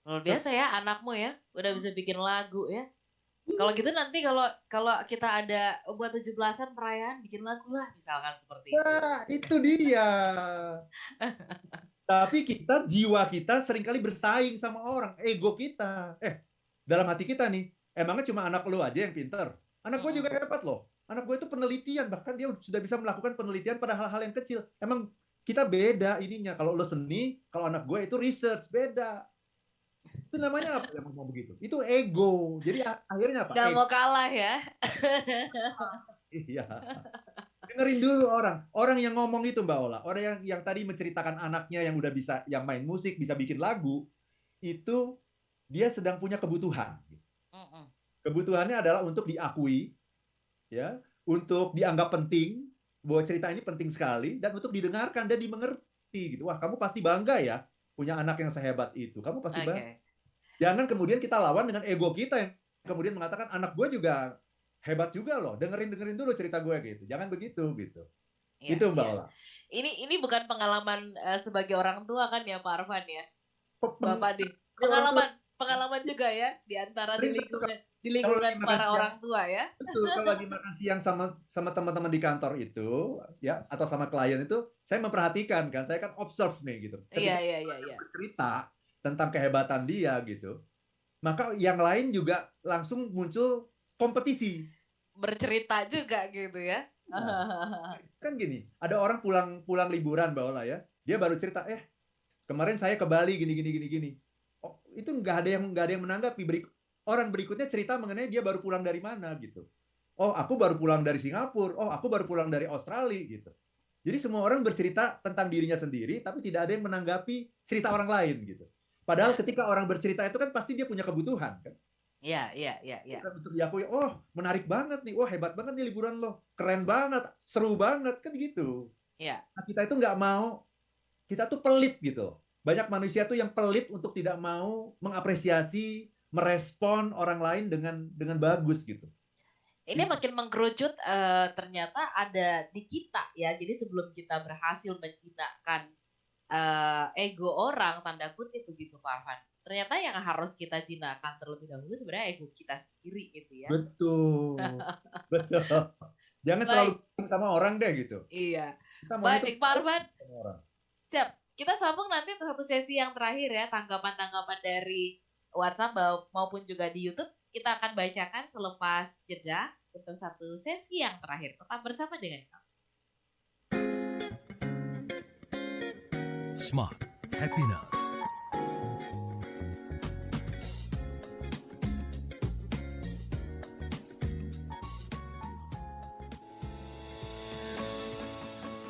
Luar biasa ya anakmu ya, udah bisa bikin lagu ya. Kalau gitu nanti kalau kita ada buat 17-an perayaan bikin lagu lah misalkan seperti itu. Nah, itu dia. Tapi jiwa kita seringkali bersaing sama orang, ego kita. Dalam hati kita nih, emangnya cuma anak lu aja yang pinter? Anak gue juga hebat loh. Anak gue itu penelitian, bahkan dia sudah bisa melakukan penelitian pada hal-hal yang kecil. Emang kita beda ininya. Kalau lo seni, kalau anak gue itu research, beda. Itu namanya apa yang mau begitu? Itu ego. Jadi akhirnya apa? Gak mau kalah ya. Iya. Dengerin dulu orang yang ngomong itu Mbak Ola. Orang yang tadi menceritakan anaknya yang udah bisa, yang main musik, bisa bikin lagu, itu dia sedang punya kebutuhan. Kebutuhannya adalah untuk diakui, ya, untuk dianggap penting, bahwa cerita ini penting sekali, dan untuk didengarkan dan dimengerti gitu. Wah, kamu pasti bangga ya punya anak yang sehebat itu. Kamu pasti bangga. Jangan kemudian kita lawan dengan ego kita yang kemudian mengatakan anak gue juga hebat juga loh. Dengerin dulu cerita gue gitu. Jangan begitu gitu. Ya, itu Mbak Ola. Ini bukan pengalaman sebagai orang tua kan ya Pak Arfan ya. Bapak di pengalaman juga ya di antara di lingkungan para orang tua ya. Betul, kalau lagi makan siang sama teman-teman di kantor itu ya, atau sama klien itu, saya memperhatikan kan, saya kan observe nih gitu. Iya. Bercerita tentang kehebatan dia gitu, maka yang lain juga langsung muncul kompetisi. Bercerita juga gitu ya. Kan gini, ada orang pulang liburan Mbak Ola ya, dia baru cerita, kemarin saya ke Bali gini. Itu nggak ada yang menanggapi. Orang berikutnya cerita mengenai dia baru pulang dari mana gitu. Aku baru pulang dari Singapura. Aku baru pulang dari Australia gitu. Jadi semua orang bercerita tentang dirinya sendiri, tapi tidak ada yang menanggapi cerita orang lain gitu. Padahal ketika orang bercerita itu kan pasti dia punya kebutuhan kan. Iya. Untuk diakui, menarik banget nih, hebat banget nih liburan lo, keren banget, seru banget kan gitu. Iya. Nah, kita itu nggak mau, kita tuh pelit gitu. Banyak manusia tuh yang pelit untuk tidak mau mengapresiasi, merespon orang lain dengan bagus gitu. Ini makin mengkerucut, ternyata ada di kita ya. Jadi sebelum kita berhasil menjinakkan ego orang, tanda kutip begitu Pak Arfan, ternyata yang harus kita jinakkan terlebih dahulu sebenarnya ego kita sendiri gitu ya. Betul. Jangan selalu sama orang deh gitu. Iya. Baik Pak Arfan. Siap. Kita sambung nanti untuk satu sesi yang terakhir ya, tanggapan-tanggapan dari WhatsApp maupun juga di YouTube. Kita akan bacakan selepas jeda untuk satu sesi yang terakhir. Tetap bersama dengan kami. Smart Happiness.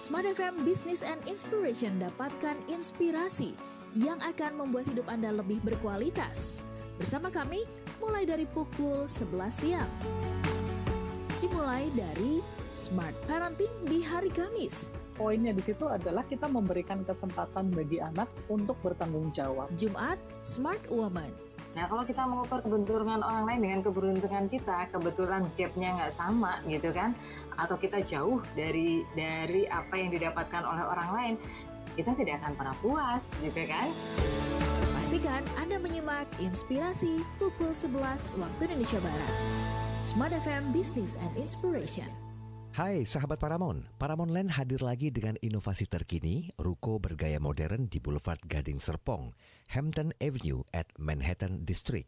Smart FM Business and Inspiration, dapatkan inspirasi yang akan membuat hidup Anda lebih berkualitas. Bersama kami mulai dari pukul 11 siang. Dimulai dari Smart Parenting di hari Kamis. Poinnya di situ adalah kita memberikan kesempatan bagi anak untuk bertanggung jawab. Jumat, Smart Woman. Nah, kalau kita mengukur keberuntungan orang lain dengan keberuntungan kita, kebetulan gap-nya nggak sama gitu kan, atau kita jauh dari apa yang didapatkan oleh orang lain, kita tidak akan pernah puas gitu kan. Pastikan Anda menyimak Inspirasi pukul 11 waktu Indonesia Barat. Smart FM Business and Inspiration. Hai sahabat Paramount, Paramount Land hadir lagi dengan inovasi terkini, ruko bergaya modern di Boulevard Gading Serpong, Hampton Avenue at Manhattan District.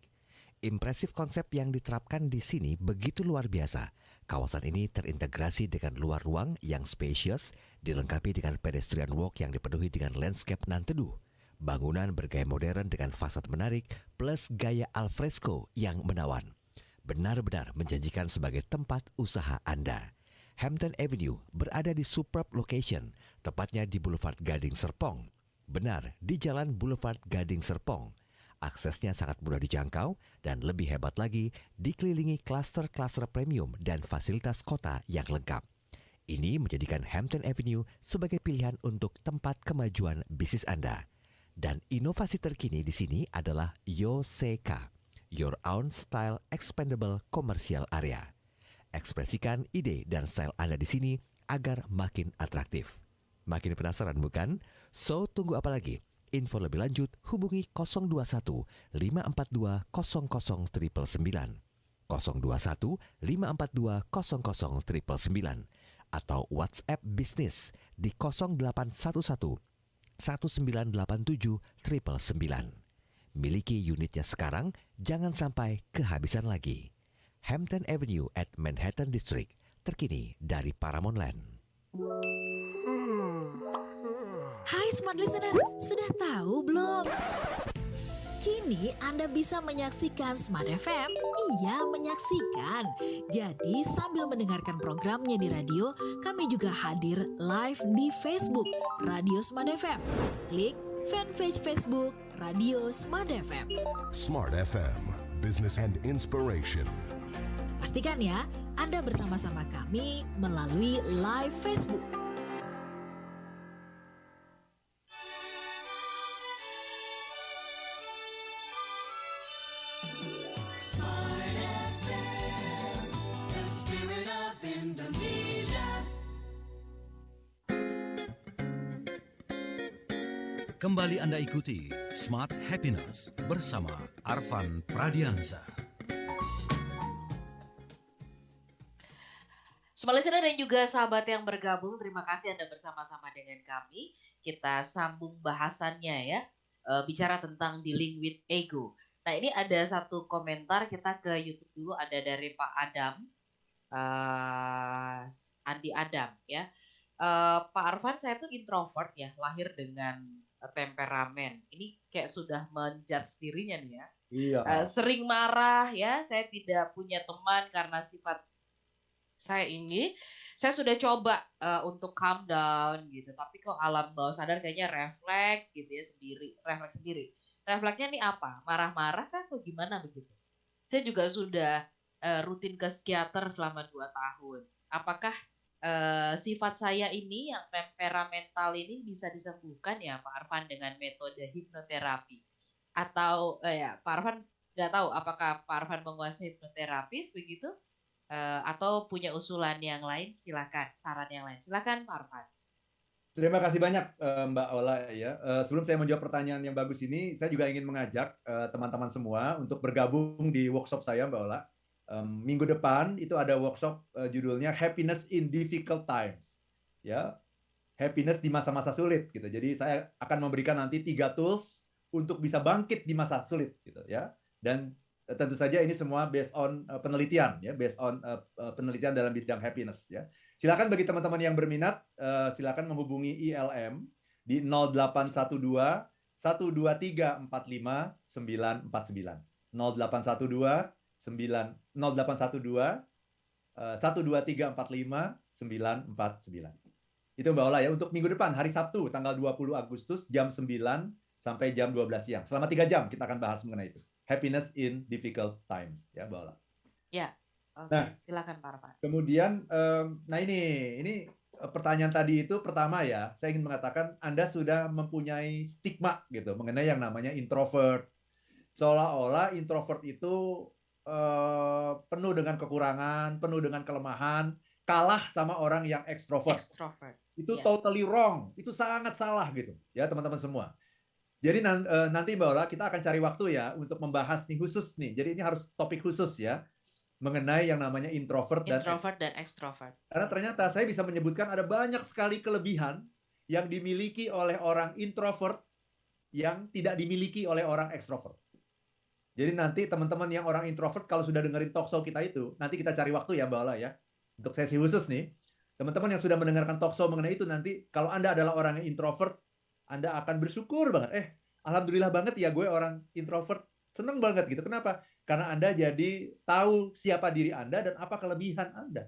Impresif konsep yang diterapkan di sini begitu luar biasa. Kawasan ini terintegrasi dengan luar ruang yang spacious, dilengkapi dengan pedestrian walk yang dipenuhi dengan landscape nan teduh. Bangunan bergaya modern dengan fasad menarik plus gaya alfresco yang menawan. Benar-benar menjanjikan sebagai tempat usaha Anda. Hampton Avenue berada di superb location, tepatnya di Boulevard Gading Serpong. Benar, di Jalan Boulevard Gading Serpong. Aksesnya sangat mudah dijangkau dan lebih hebat lagi, dikelilingi klaster-klaster premium dan fasilitas kota yang lengkap. Ini menjadikan Hampton Avenue sebagai pilihan untuk tempat kemajuan bisnis Anda. Dan inovasi terkini di sini adalah YOSEKA, Your Own Style Expandable Commercial Area. Ekspresikan ide dan style Anda di sini agar makin atraktif. Makin penasaran bukan? So, tunggu apa lagi? Info lebih lanjut hubungi 021 542 00 999, 021 542 00 999, atau WhatsApp bisnis di 0811 1987 999. Miliki unitnya sekarang, jangan sampai kehabisan lagi. Hampton Avenue at Manhattan District, terkini dari Paramount Land. Hai Smart Listener, sudah tahu belum? Kini Anda bisa menyaksikan Smart FM. Iya, menyaksikan. Jadi sambil mendengarkan programnya di radio, kami juga hadir live di Facebook Radio Smart FM. Klik fanpage Facebook Radio Smart FM. Smart FM, Business and Inspiration. Pastikan ya, Anda bersama-sama kami melalui live Facebook. Smart FM, the spirit of Indonesia. Kembali Anda ikuti Smart Happiness bersama Arfan Pradiansa. Smart Listener dan juga sahabat yang bergabung, terima kasih Anda bersama-sama dengan kami. Kita sambung bahasannya ya, bicara tentang dealing with ego. Nah ini ada satu komentar, kita ke YouTube dulu, ada dari Pak Adam, Andi Adam ya. Pak Arfan, saya tuh introvert ya, lahir dengan temperamen. Ini kayak sudah menjudge dirinya nih ya. Iya. Sering marah ya, saya tidak punya teman karena sifat saya ini. Saya sudah coba untuk calm down gitu, tapi kok alam bawah sadar kayaknya refleks gitu ya refleks sendiri. Refleksnya nih apa? Marah-marah kan atau gimana begitu? Saya juga sudah rutin ke psikiater selama 2 tahun. Apakah sifat saya ini yang temperamental ini bisa disembuhkan ya Pak Arfan dengan metode hipnoterapi? Atau ya Pak Arfan nggak tahu apakah Pak Arfan menguasai hipnoterapi begitu? Atau punya usulan yang lain, silakan. Saran yang lain, silakan Pak Arfan. Terima kasih banyak Mbak Ola ya. Sebelum saya menjawab pertanyaan yang bagus ini, saya juga ingin mengajak teman-teman semua untuk bergabung di workshop saya Mbak Ola. Minggu depan itu ada workshop judulnya Happiness in Difficult Times. Ya, happiness di masa-masa sulit gitu. Jadi saya akan memberikan nanti 3 tools untuk bisa bangkit di masa sulit gitu ya. Dan tentu saja ini semua based on penelitian ya, based on penelitian dalam bidang happiness ya. Silakan bagi teman-teman yang berminat, silakan menghubungi ILM di 0812 123 45 949. 0812 0812 123 45 949. Itu Mbak Ola ya, untuk minggu depan hari Sabtu tanggal 20 Agustus jam 9 sampai jam 12 siang. Selama 3 jam kita akan bahas mengenai itu. Happiness in Difficult Times ya Mbak Ola. Ya, oke. Nah, Silakan Pak Arfan. Kemudian, nah ini pertanyaan tadi itu pertama ya, saya ingin mengatakan Anda sudah mempunyai stigma gitu mengenai yang namanya introvert. Seolah-olah introvert itu penuh dengan kekurangan, penuh dengan kelemahan, kalah sama orang yang ekstrovert. Itu totally wrong, itu sangat salah gitu ya teman-teman semua. Jadi nanti Mbak Ola kita akan cari waktu ya untuk membahas nih khusus nih. Jadi ini harus topik khusus ya. mengenai yang namanya introvert dan extrovert. karena ternyata saya bisa menyebutkan ada banyak sekali kelebihan yang dimiliki oleh orang introvert yang tidak dimiliki oleh orang extrovert. Jadi nanti teman-teman yang orang introvert kalau sudah dengerin talk show kita itu, nanti kita cari waktu ya Mbak Ola ya, untuk sesi khusus nih. Teman-teman yang sudah mendengarkan talk show mengenai itu nanti, kalau Anda adalah orang yang introvert, Anda akan bersyukur banget. Alhamdulillah banget ya gue orang introvert. Seneng banget gitu. Kenapa? Karena Anda jadi tahu siapa diri Anda dan apa kelebihan Anda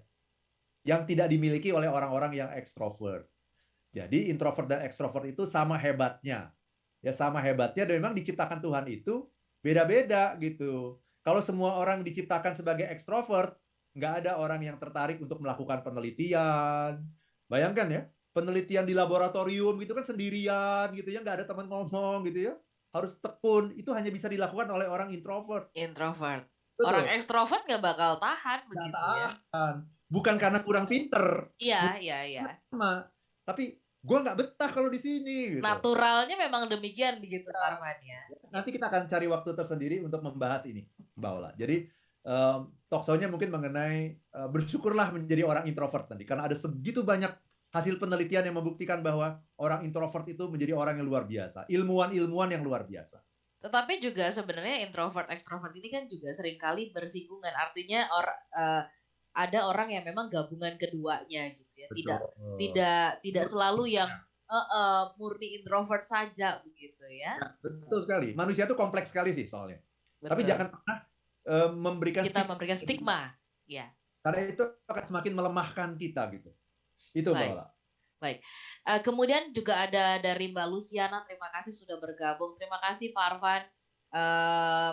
yang tidak dimiliki oleh orang-orang yang extrovert. Jadi introvert dan extrovert itu sama hebatnya. Ya sama hebatnya, dan memang diciptakan Tuhan itu beda-beda gitu. Kalau semua orang diciptakan sebagai extrovert, nggak ada orang yang tertarik untuk melakukan penelitian. Bayangkan ya, penelitian di laboratorium gitu kan sendirian gitu ya, nggak ada teman ngomong gitu ya. Harus tekun, itu hanya bisa dilakukan oleh orang introvert. Betul. Orang ekstrovert nggak bakal tahan begitu ya. Bukan karena kurang pinter. Iya. Tapi gue nggak betah kalau di sini. Gitu. Naturalnya memang demikian begitu Arfan ya. Nanti kita akan cari waktu tersendiri untuk membahas ini, Mbak Ola. Jadi talk show-nya mungkin mengenai bersyukurlah menjadi orang introvert nanti. Karena ada segitu banyak hasil penelitian yang membuktikan bahwa orang introvert itu menjadi orang yang luar biasa. Ilmuwan-ilmuwan yang luar biasa. Tetapi juga sebenarnya introvert, extrovert ini kan juga seringkali bersinggungan. Artinya ada orang yang memang gabungan keduanya gitu ya. Tidak selalu yang murni introvert saja begitu ya. Betul sekali. Manusia itu kompleks sekali sih soalnya. Betul. Tapi jangan pernah memberikan stigma. Ya. Karena itu akan semakin melemahkan kita gitu. Itu Mbak Ola. Baik. Kemudian juga ada dari Mbak Luciana, terima kasih sudah bergabung. Terima kasih Pak Arfan.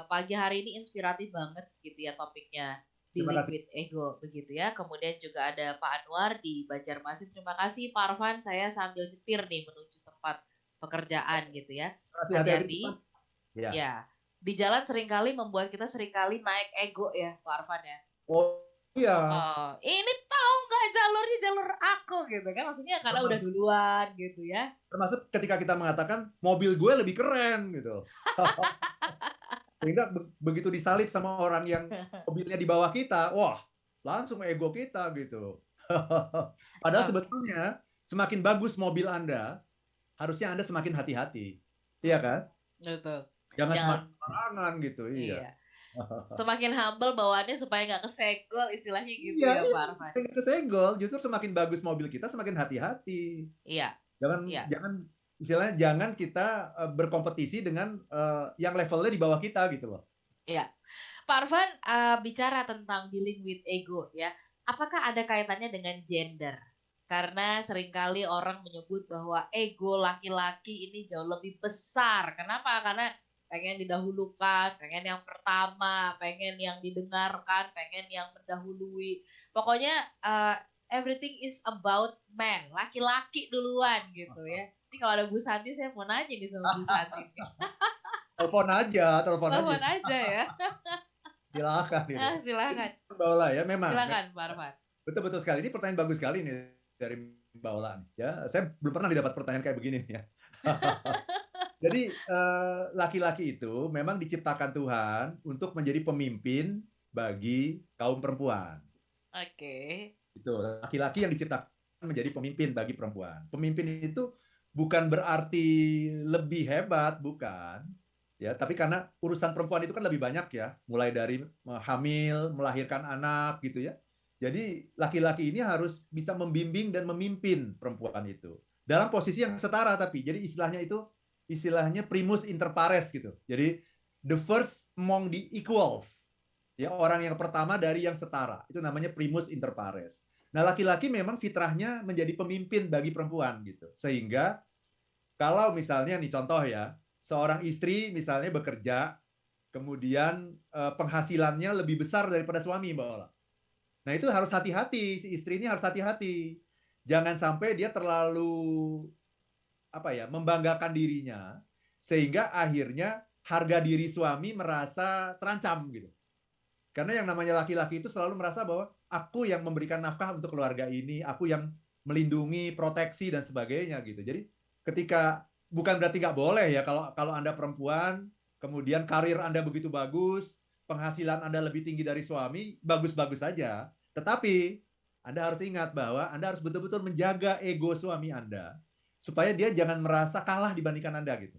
Pagi hari ini inspiratif banget gitu ya topiknya. Dealing with ego begitu ya. Kemudian juga ada Pak Anwar di Banjarmasin. Terima kasih Pak Arfan, saya sambil nyetir nih menuju tempat pekerjaan gitu ya. Hati-hati. Ya. Di jalan seringkali membuat kita seringkali naik ego ya Pak Arfan ya. Oh iya. Ini tahu nggak jalurnya jalur aku gitu kan, maksudnya karena udah duluan gitu ya. Termasuk ketika kita mengatakan mobil gue lebih keren gitu. Sehingga begitu disalip sama orang yang mobilnya di bawah kita, wah langsung ego kita gitu. Padahal sebetulnya semakin bagus mobil Anda, harusnya Anda semakin hati-hati. Iya kan? Betul. Jangan semakin sembarangan gitu. Iya. Semakin humble bawaannya supaya nggak kesenggol istilahnya gitu ya Pak Arfan. Kesenggol, justru semakin bagus mobil kita semakin hati-hati. Iya. Jangan kita berkompetisi dengan yang levelnya di bawah kita gitu loh. Iya. Pak Arfan bicara tentang dealing with ego ya. Apakah ada kaitannya dengan gender? Karena seringkali orang menyebut bahwa ego laki-laki ini jauh lebih besar. Kenapa? Karena pengen didahulukan, pengen yang pertama, pengen yang didengarkan, pengen yang mendahului. Pokoknya everything is about man, laki-laki duluan gitu ya. Ini kalau ada Bu Santi, saya mau nanya nih sama Bu Santi. Telepon aja ya. Silakan. Silakan. Mbak Ola ya, memang. Silakan Pak Arfan. Betul sekali. Ini pertanyaan bagus sekali nih dari Mbak Ola. Ya, saya belum pernah dapat pertanyaan kayak begini nih ya. Jadi laki-laki itu memang diciptakan Tuhan untuk menjadi pemimpin bagi kaum perempuan. Oke. Itu laki-laki yang diciptakan menjadi pemimpin bagi perempuan. Pemimpin itu bukan berarti lebih hebat, bukan. Ya, tapi karena urusan perempuan itu kan lebih banyak ya, mulai dari hamil, melahirkan anak gitu ya. Jadi laki-laki ini harus bisa membimbing dan memimpin perempuan itu dalam posisi yang setara, tapi jadi istilahnya primus inter pares gitu. Jadi the first among the equals. Ya, orang yang pertama dari yang setara. Itu namanya primus inter pares. Nah, laki-laki memang fitrahnya menjadi pemimpin bagi perempuan gitu. Sehingga kalau misalnya nih contoh ya, seorang istri misalnya bekerja, kemudian penghasilannya lebih besar daripada suami, Mbak Ola. Nah, itu harus hati-hati, si istri ini harus hati-hati. Jangan sampai dia terlalu membanggakan dirinya sehingga akhirnya harga diri suami merasa terancam gitu. Karena yang namanya laki-laki itu selalu merasa bahwa aku yang memberikan nafkah untuk keluarga ini, aku yang melindungi, proteksi dan sebagainya gitu. Jadi ketika bukan berarti nggak boleh ya kalau Anda perempuan, kemudian karir Anda begitu bagus, penghasilan Anda lebih tinggi dari suami, bagus-bagus saja. Tetapi Anda harus ingat bahwa Anda harus betul-betul menjaga ego suami Anda supaya dia jangan merasa kalah dibandingkan Anda gitu.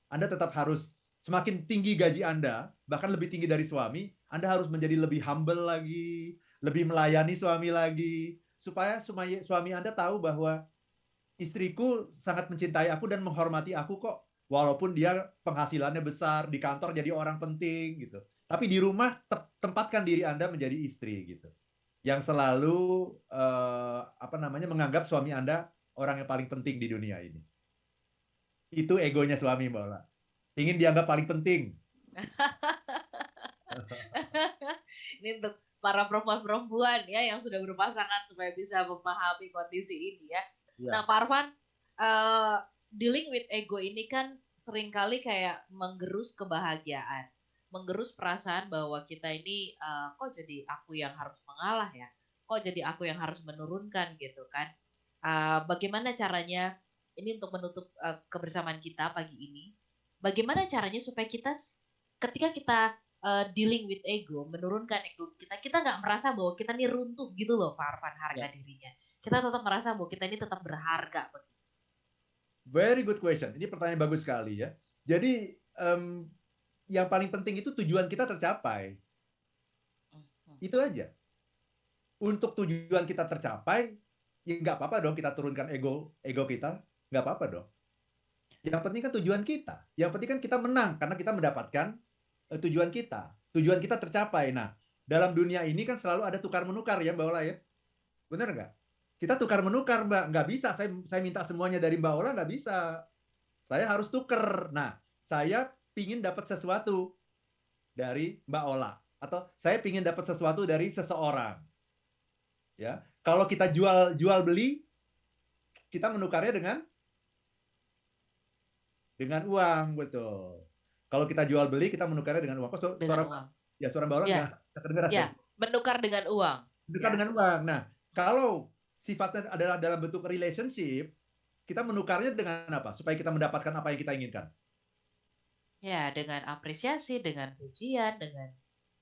Anda tetap harus semakin tinggi gaji Anda, bahkan lebih tinggi dari suami, Anda harus menjadi lebih humble lagi, lebih melayani suami lagi, supaya suami Anda tahu bahwa istriku sangat mencintai aku dan menghormati aku kok, walaupun dia penghasilannya besar, di kantor jadi orang penting gitu. Tapi di rumah tempatkan diri Anda menjadi istri gitu. Yang selalu menganggap suami Anda orang yang paling penting di dunia ini. Itu egonya suami, Mbak Ola. Ingin dianggap paling penting. Ini untuk para perempuan-perempuan ya yang sudah berpasangan supaya bisa memahami kondisi ini ya. Nah, Pak Arfan, dealing with ego ini kan seringkali kayak menggerus kebahagiaan, menggerus perasaan bahwa kita ini kok jadi aku yang harus mengalah ya, kok jadi aku yang harus menurunkan gitu kan. Bagaimana caranya ini untuk menutup kebersamaan kita pagi ini? Bagaimana caranya supaya kita ketika kita dealing with ego, menurunkan ego kita nggak merasa bahwa kita ini runtuh gitu loh, Pak Arfan, harga dirinya. Kita tetap merasa bahwa kita ini tetap berharga. Very good question. Ini pertanyaan bagus sekali ya. Jadi yang paling penting itu tujuan kita tercapai. Itu aja. Untuk tujuan kita tercapai, ya nggak apa-apa dong kita turunkan ego kita. Nggak apa-apa dong. Yang penting kan tujuan kita. Yang penting kan kita menang karena kita mendapatkan tujuan kita. Tujuan kita tercapai. Nah, dalam dunia ini kan selalu ada tukar-menukar ya Mbak Ola ya. Benar nggak? Kita tukar-menukar, Mbak. Nggak bisa. Saya minta semuanya dari Mbak Ola, nggak bisa. Saya harus tuker. Nah, saya pingin dapat sesuatu dari Mbak Ola. Atau saya pingin dapat sesuatu dari seseorang. Ya, kalau kita jual beli, kita menukarnya dengan uang, betul. Kalau kita jual beli, kita menukarnya dengan uang. Suara Mbak Ola nggak kedengeran? Ya, menukar dengan uang. Menukar dengan uang. Nah, kalau sifatnya adalah dalam bentuk relationship, kita menukarnya dengan apa? Supaya kita mendapatkan apa yang kita inginkan. Ya, dengan apresiasi, dengan pujian, dengan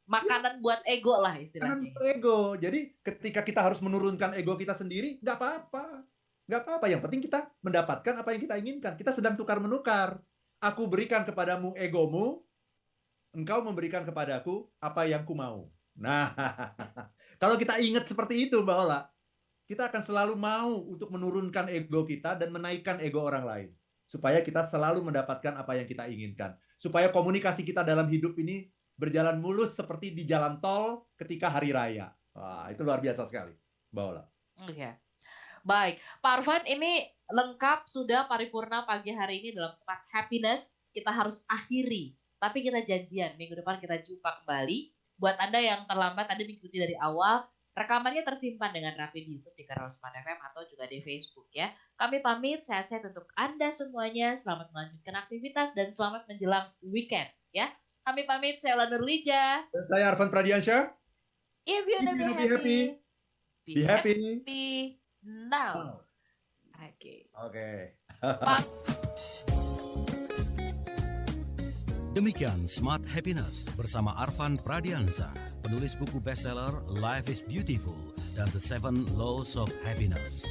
makanan buat ego lah istilahnya. Makanan ego. Jadi ketika kita harus menurunkan ego kita sendiri, nggak apa-apa. Nggak apa-apa. Yang penting kita mendapatkan apa yang kita inginkan. Kita sedang tukar-menukar. Aku berikan kepadamu egomu, engkau memberikan kepadaku apa yang ku mau. Nah, kalau kita ingat seperti itu, Mbak Ola, kita akan selalu mau untuk menurunkan ego kita dan menaikkan ego orang lain. Supaya kita selalu mendapatkan apa yang kita inginkan. Supaya komunikasi kita dalam hidup ini berjalan mulus seperti di jalan tol ketika hari raya. Wah, itu luar biasa sekali, Mbak Ola. Oke. Baik, Pak Arfan, ini lengkap sudah paripurna pagi hari ini dalam Smart Happiness. Kita harus akhiri, tapi kita janjian minggu depan kita jumpa kembali. Buat Anda yang terlambat tadi mengikuti dari awal, rekamannya tersimpan dengan rapi di YouTube di kanal Smart FM atau juga di Facebook ya. Kami pamit, sehat-sehat untuk Anda semuanya. Selamat melanjutkan aktivitas dan selamat menjelang weekend ya. Kami pamit, saya Ola Nurlija. Saya Arfan Pradiansyah. If you wanna be happy, be happy now. Oke. Demikian Smart Happiness bersama Arfan Pradiansyah, penulis buku bestseller Life is Beautiful dan The 7 Laws of Happiness.